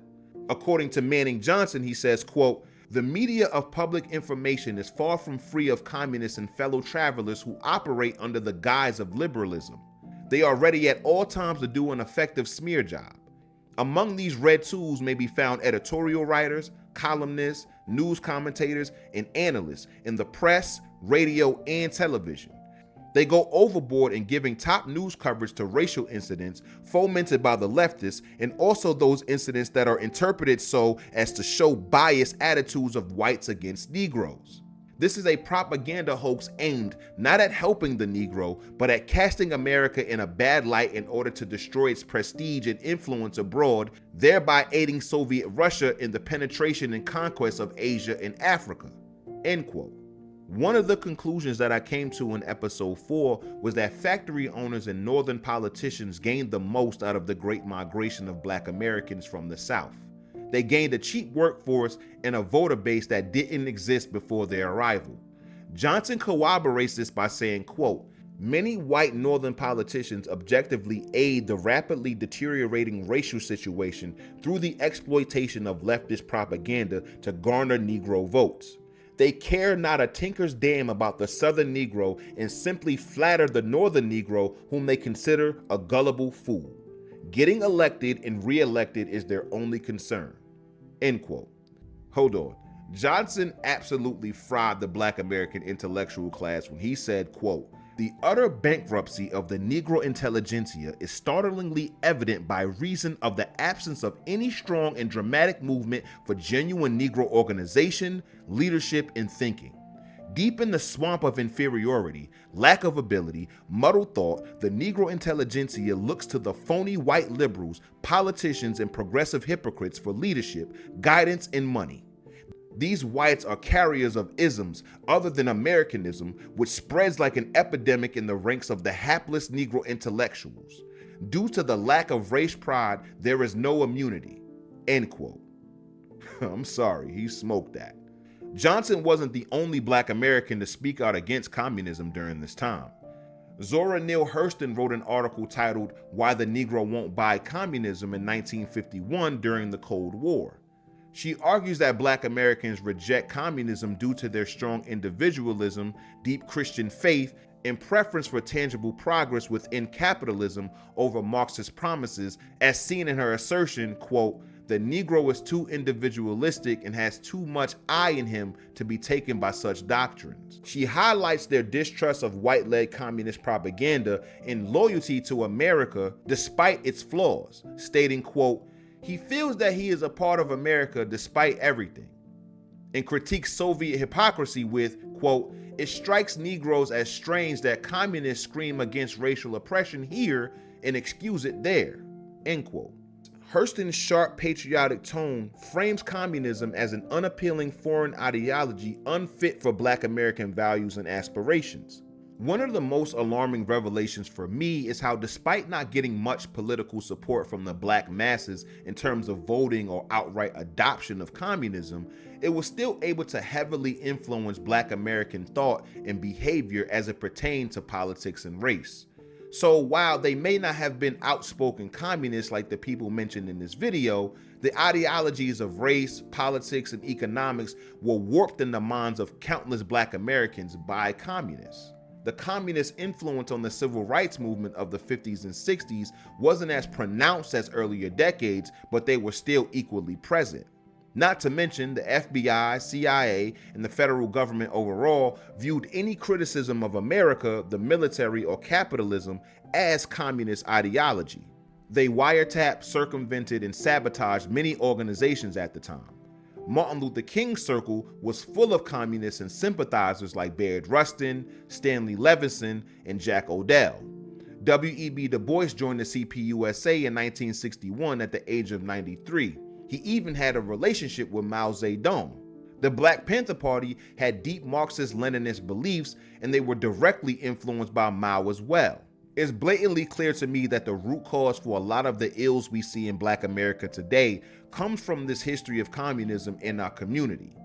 According to Manning Johnson, he says, quote, "The media of public information is far from free of communists and fellow travelers who operate under the guise of liberalism. They are ready at all times to do an effective smear job. Among these red tools may be found editorial writers, columnists, news commentators, and analysts in the press, radio, and television. They go overboard in giving top news coverage to racial incidents fomented by the leftists, and also those incidents that are interpreted so as to show biased attitudes of whites against Negroes. This is a propaganda hoax aimed not at helping the Negro, but at casting America in a bad light in order to destroy its prestige and influence abroad, thereby aiding Soviet Russia in the penetration and conquest of Asia and Africa." End quote. One of the conclusions that I came to in episode 4 was that factory owners and northern politicians gained the most out of the great migration of Black Americans from the South. They gained a cheap workforce and a voter base that didn't exist before their arrival. Johnson corroborates this by saying, quote, "Many white northern politicians objectively aid the rapidly deteriorating racial situation through the exploitation of leftist propaganda to garner Negro votes. They care not a tinker's damn about the Southern Negro and simply flatter the Northern Negro, whom they consider a gullible fool. Getting elected and re-elected is their only concern." End quote. Hold on. Johnson absolutely fried the Black American intellectual class when he said, quote, "The utter bankruptcy of the Negro intelligentsia is startlingly evident by reason of the absence of any strong and dramatic movement for genuine Negro organization, leadership, and thinking. Deep in the swamp of inferiority, lack of ability, muddled thought, the Negro intelligentsia looks to the phony white liberals, politicians, and progressive hypocrites for leadership, guidance, and money. These whites are carriers of isms other than Americanism, which spreads like an epidemic in the ranks of the hapless Negro intellectuals. Due to the lack of race pride, there is no immunity." End quote. I'm sorry, he smoked that. Johnson wasn't the only Black American to speak out against communism during this time. Zora Neale Hurston wrote an article titled "Why the Negro Won't Buy Communism" in 1951 during the Cold War. She argues that Black Americans reject communism due to their strong individualism, deep Christian faith, and preference for tangible progress within capitalism over Marxist promises, as seen in her assertion, quote, "The Negro is too individualistic and has too much I in him to be taken by such doctrines." She highlights their distrust of white-led communist propaganda and loyalty to America despite its flaws, stating, quote, "He feels that he is a part of America despite everything," and critiques Soviet hypocrisy with, quote, "It strikes Negroes as strange that communists scream against racial oppression here and excuse it there," end quote. Hurston's sharp patriotic tone frames communism as an unappealing foreign ideology unfit for Black American values and aspirations. One of the most alarming revelations for me is how, despite not getting much political support from the Black masses in terms of voting or outright adoption of communism, it was still able to heavily influence Black American thought and behavior as it pertained to politics and race. So while they may not have been outspoken communists like the people mentioned in this video, the ideologies of race, politics, and economics were warped in the minds of countless Black Americans by communists. The communist influence on the civil rights movement of the 50s and 60s wasn't as pronounced as earlier decades, but they were still equally present. Not to mention, the FBI, CIA, and the federal government overall viewed any criticism of America, the military, or capitalism as communist ideology. They wiretapped, circumvented, and sabotaged many organizations at the time. Martin Luther King's circle was full of communists and sympathizers like Bayard Rustin, Stanley Levison, and Jack Odell. W.E.B. Du Bois joined the CPUSA in 1961 at the age of 93. He even had a relationship with Mao Zedong. The Black Panther Party had deep Marxist-Leninist beliefs, and they were directly influenced by Mao as well. It's blatantly clear to me that the root cause for a lot of the ills we see in Black America today comes from this history of communism in our community.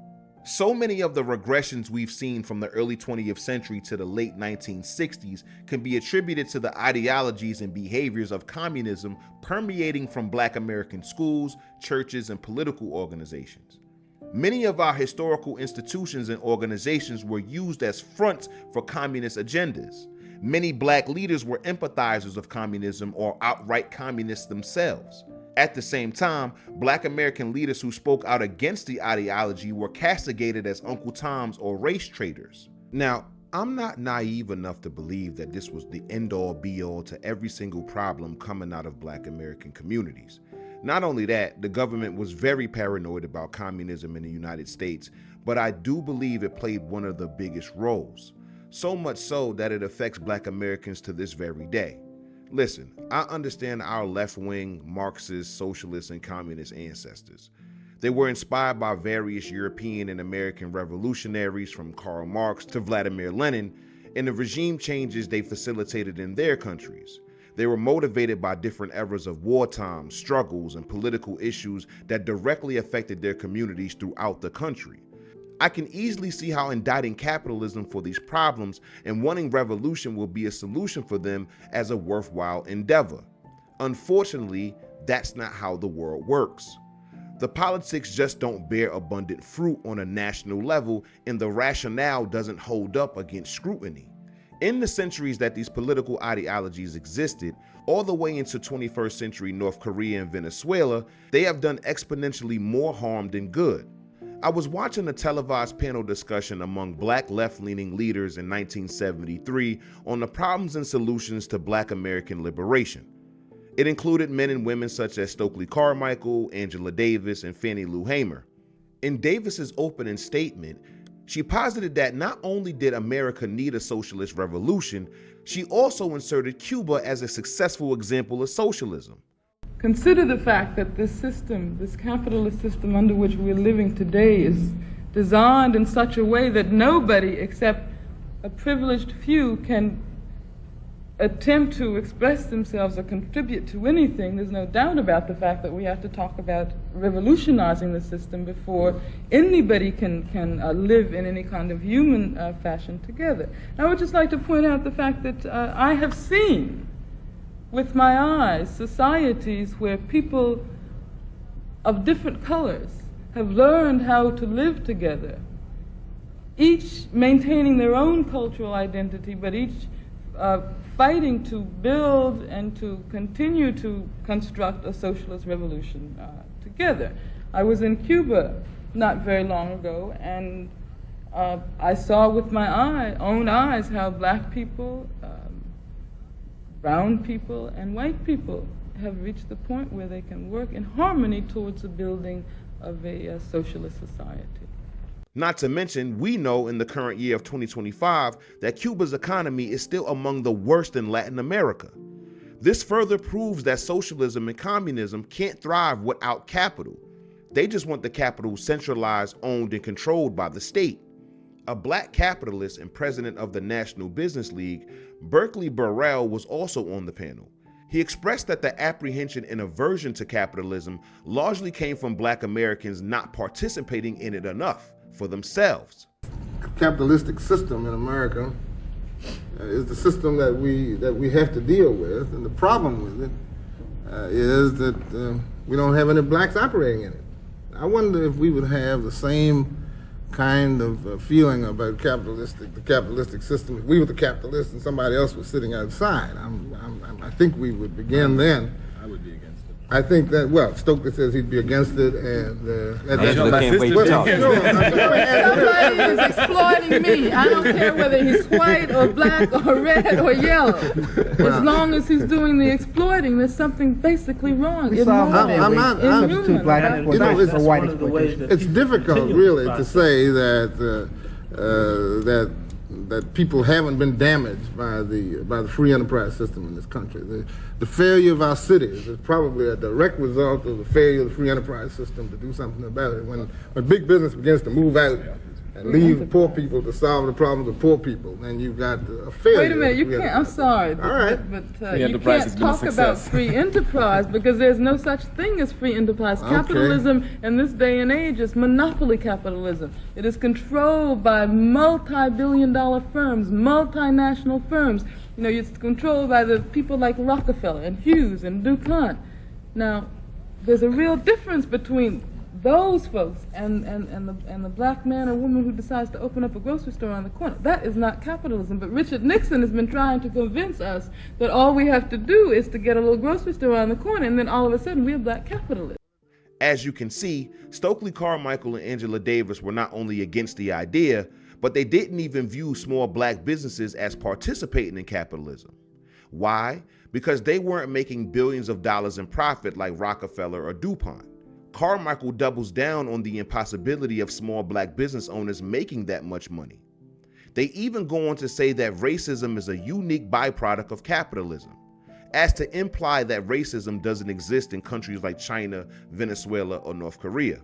So many of the regressions we've seen from the early 20th century to the late 1960s can be attributed to the ideologies and behaviors of communism permeating from Black American schools, churches, and political organizations. Many of our historical institutions and organizations were used as fronts for communist agendas. Many Black leaders were empathizers of communism or outright communists themselves. At the same time, Black American leaders who spoke out against the ideology were castigated as Uncle Toms or race traitors. Now, I'm not naive enough to believe that this was the end-all be-all to every single problem coming out of Black American communities. Not only that, the government was very paranoid about communism in the United States, but I do believe it played one of the biggest roles. So much so that it affects Black Americans to this very day. Listen, I understand our left-wing, Marxist, socialist, and communist ancestors. They were inspired by various European and American revolutionaries from Karl Marx to Vladimir Lenin, and the regime changes they facilitated in their countries. They were motivated by different eras of wartime, struggles, and political issues that directly affected their communities throughout the country. I can easily see how indicting capitalism for these problems and wanting revolution will be a solution for them as a worthwhile endeavor. Unfortunately, that's not how the world works. The politics just don't bear abundant fruit on a national level, and the rationale doesn't hold up against scrutiny. In the centuries that these political ideologies existed, all the way into 21st century North Korea and Venezuela, they have done exponentially more harm than good. I was watching a televised panel discussion among Black left-leaning leaders in 1973 on the problems and solutions to Black American liberation. It included men and women such as Stokely Carmichael, Angela Davis, and Fannie Lou Hamer. In Davis's opening statement, she posited that not only did America need a socialist revolution, she also inserted Cuba as a successful example of socialism. Consider the fact that this system, this capitalist system under which we're living today, is designed in such a way that nobody except a privileged few can attempt to express themselves or contribute to anything. There's no doubt about the fact that we have to talk about revolutionizing the system before anybody can live in any kind of human fashion together. I would just like to point out the fact that I have seen with my eyes societies where people of different colors have learned how to live together, each maintaining their own cultural identity, but each fighting to build and to continue to construct a socialist revolution together. I was in Cuba not very long ago, and I saw with my own eyes how Black people, brown people, and white people have reached the point where they can work in harmony towards the building of a socialist society. Not to mention, we know in the current year of 2025 that Cuba's economy is still among the worst in Latin America. This further proves that socialism and communism can't thrive without capital. They just want the capital centralized, owned, and controlled by the state. A Black capitalist and president of the National Business League, Berkeley Burrell, was also on the panel. He expressed that the apprehension and aversion to capitalism largely came from Black Americans not participating in it enough for themselves. Capitalistic system in America is the system that we have to deal with, and the problem with it is that we don't have any blacks operating in it. I wonder if we would have the same kind of feeling about the capitalistic system if we were the capitalists and somebody else was sitting outside. I think we would begin then. I would be against it. I think that, well, Stokely says he'd be against it, and that's Somebody is exploiting me. I don't care whether he's white or black or red or yellow. As long as he's doing the exploiting, there's something basically wrong. It's difficult, really, to say that that people haven't been damaged by the free enterprise system in this country. The failure of our cities is probably a direct result of the failure of the free enterprise system to do something about it. When big business begins to move out and leave the poor people to solve the problems of poor people, then you've got a failure. Wait a minute, you can't, I'm sorry, but, all right. but you can't talk about free enterprise because there's no such thing as free enterprise. Okay. Capitalism in this day and age is monopoly capitalism. It is controlled by multi-billion-dollar firms, multinational firms. You know, it's controlled by the people like Rockefeller and Hughes and DuPont. Now, there's a real difference between those folks and the black man or woman who decides to open up a grocery store on the corner. That is not capitalism. But Richard Nixon has been trying to convince us that all we have to do is to get a little grocery store on the corner, and then all of a sudden we're black capitalists. As you can see, Stokely Carmichael and Angela Davis were not only against the idea, but they didn't even view small black businesses as participating in capitalism. Why? Because they weren't making billions of dollars in profit like Rockefeller or DuPont. Carmichael doubles down on the impossibility of small black business owners making that much money. They even go on to say that racism is a unique byproduct of capitalism, as to imply that racism doesn't exist in countries like China, Venezuela, or North Korea.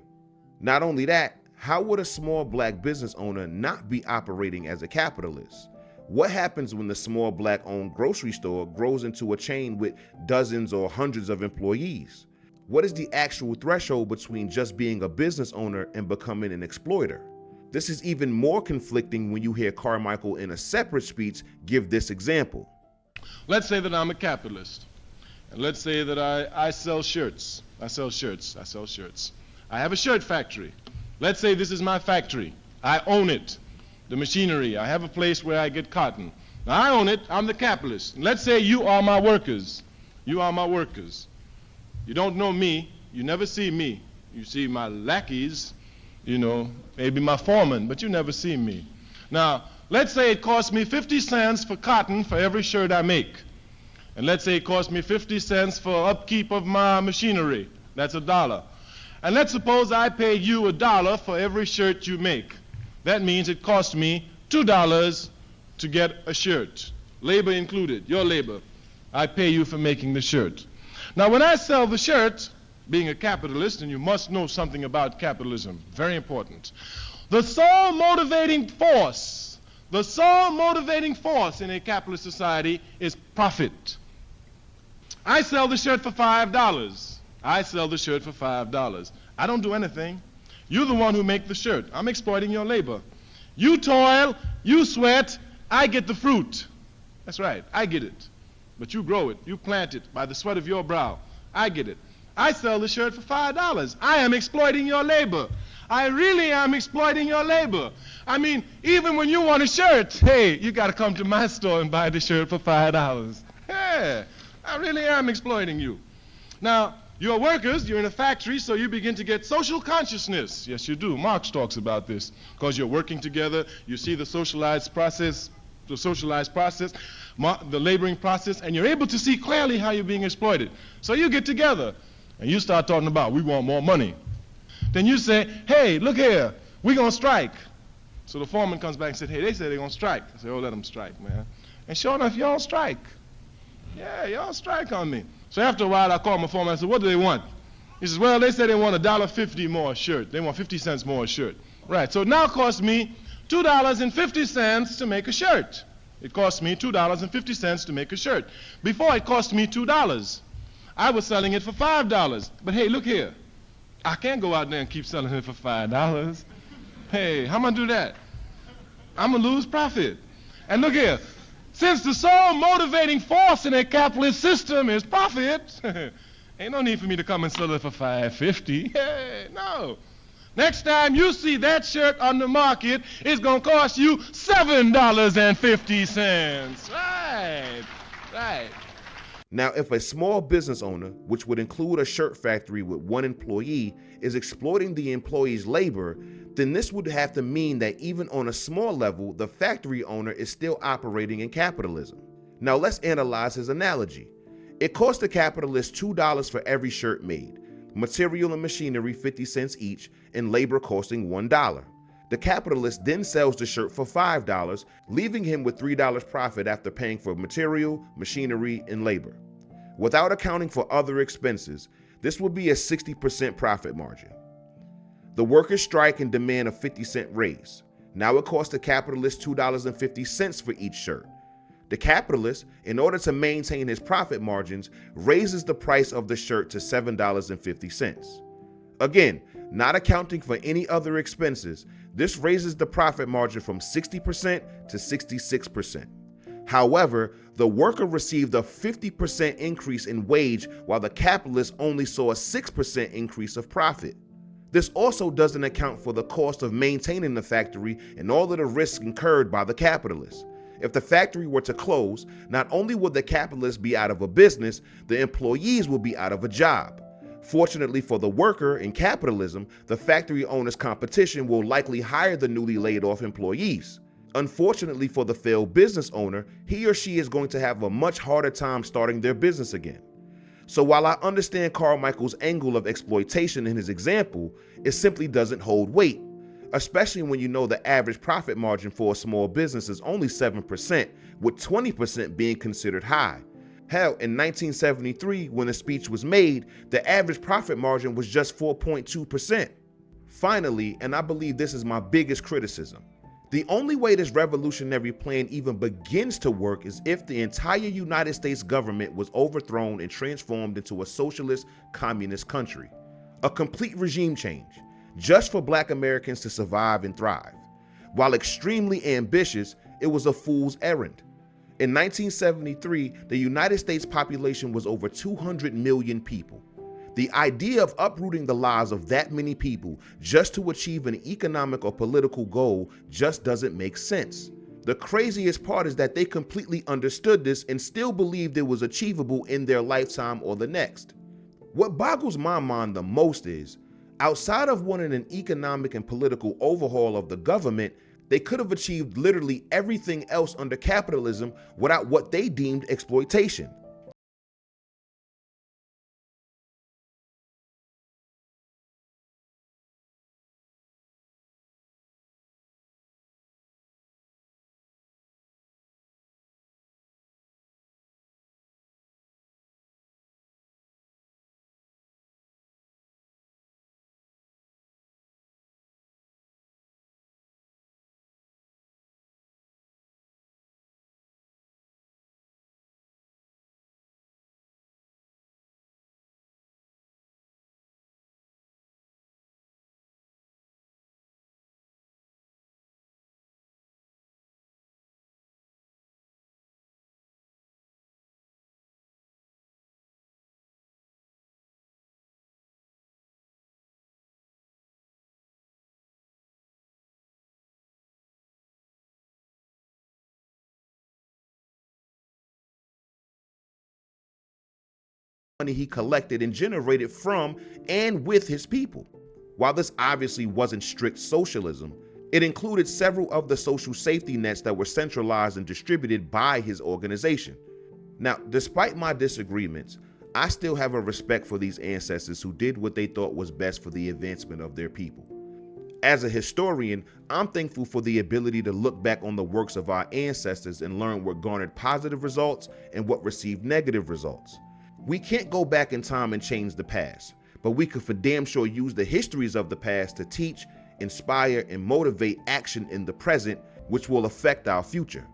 Not only that, how would a small black business owner not be operating as a capitalist? What happens when the small black-owned grocery store grows into a chain with dozens or hundreds of employees? What is the actual threshold between just being a business owner and becoming an exploiter? This is even more conflicting when you hear Carmichael in a separate speech give this example. Let's say that I'm a capitalist. And let's say that I sell shirts. I sell shirts. I have a shirt factory. Let's say this is my factory. I own it. The machinery. I have a place where I get cotton. Now I own it. I'm the capitalist. And let's say you are my workers. You are my workers. You don't know me, you never see me. You see my lackeys, you know, maybe my foreman, but you never see me. Now, let's say it costs me 50 cents for cotton for every shirt I make. And let's say it costs me 50 cents for upkeep of my machinery. That's $1. And let's suppose I pay you $1 for every shirt you make. That means it costs me $2 to get a shirt. Labor included, your labor. I pay you for making the shirt. Now, when I sell the shirt, being a capitalist, and you must know something about capitalism, very important, the sole motivating force in a capitalist society is profit. I sell the shirt for $5. I don't do anything. You're the one who make the shirt. I'm exploiting your labor. You toil, you sweat, I get the fruit. That's right, I get it. But you grow it, you plant it by the sweat of your brow. I get it. I sell the shirt for $5. I am exploiting your labor. I really am exploiting your labor. I mean, even when you want a shirt, hey, you got to come to my store and buy the shirt for $5. Yeah, I really am exploiting you. Now, you're workers, you're in a factory, so you begin to get social consciousness. Yes, you do. Marx talks about this. Because you're working together, you see the socialized process, the laboring process, and you're able to see clearly how you're being exploited. So you get together, and you start talking about, we want more money. Then you say, hey, look here, we're going to strike. So the foreman comes back and said, hey, they say they're going to strike. I say, oh, let them strike, man. And sure enough, y'all strike. Yeah, y'all strike on me. So after a while, I called my foreman. I said, what do they want? He says, well, they said they want $1.50 more a shirt. They want 50 cents more a shirt. Right, so it now costs me $2.50 to make a shirt. It cost me $2.50 to make a shirt. Before, it cost me $2. I was selling it for $5. But hey, look here. I can't go out there and keep selling it for $5. Hey, how am I going to do that? I'm going to lose profit. And look here. Since the sole motivating force in a capitalist system is profit, ain't no need for me to come and sell it for $5.50. Hey, no. Next time you see that shirt on the market, it's going to cost you $7.50. Right. Now, if a small business owner, which would include a shirt factory with one employee, is exploiting the employee's labor, then this would have to mean that even on a small level, the factory owner is still operating in capitalism. Now, let's analyze his analogy. It costs the capitalist $2 for every shirt made, material and machinery 50 cents each, and labor costing $1. The capitalist then sells the shirt for $5, leaving him with $3 profit after paying for material, machinery, and labor. Without accounting for other expenses, this would be a 60% profit margin. The workers strike and demand a 50-cent raise. Now it costs the capitalist $2.50 for each shirt. The capitalist, in order to maintain his profit margins, raises the price of the shirt to $7.50. Again, not accounting for any other expenses, this raises the profit margin from 60% to 66%. However, the worker received a 50% increase in wage while the capitalist only saw a 6% increase of profit. This also doesn't account for the cost of maintaining the factory and all of the risks incurred by the capitalist. If the factory were to close, not only would the capitalist be out of a business, the employees would be out of a job. Fortunately for the worker in capitalism, the factory owner's competition will likely hire the newly laid off employees. Unfortunately for the failed business owner, he or she is going to have a much harder time starting their business again. So while I understand Carmichael's angle of exploitation in his example, it simply doesn't hold weight, especially when you know the average profit margin for a small business is only 7%, with 20% being considered high. Hell, in 1973, when the speech was made, the average profit margin was just 4.2%. Finally, and I believe this is my biggest criticism, the only way this revolutionary plan even begins to work is if the entire United States government was overthrown and transformed into a socialist, communist country. A complete regime change, just for Black Americans to survive and thrive. While extremely ambitious, it was a fool's errand. In 1973, the United States population was over 200 million people. The idea of uprooting the lives of that many people just to achieve an economic or political goal just doesn't make sense. The craziest part is that they completely understood this and still believed it was achievable in their lifetime or the next. What boggles my mind the most is, outside of wanting an economic and political overhaul of the government, they could have achieved literally everything else under capitalism without what they deemed exploitation. Money he collected and generated from and with his people. While this obviously wasn't strict socialism, it included several of the social safety nets that were centralized and distributed by his organization. Now, despite my disagreements, I still have a respect for these ancestors who did what they thought was best for the advancement of their people. As a historian, I'm thankful for the ability to look back on the works of our ancestors and learn what garnered positive results and what received negative results. We can't go back in time and change the past, but we could for damn sure use the histories of the past to teach, inspire, and motivate action in the present, which will affect our future.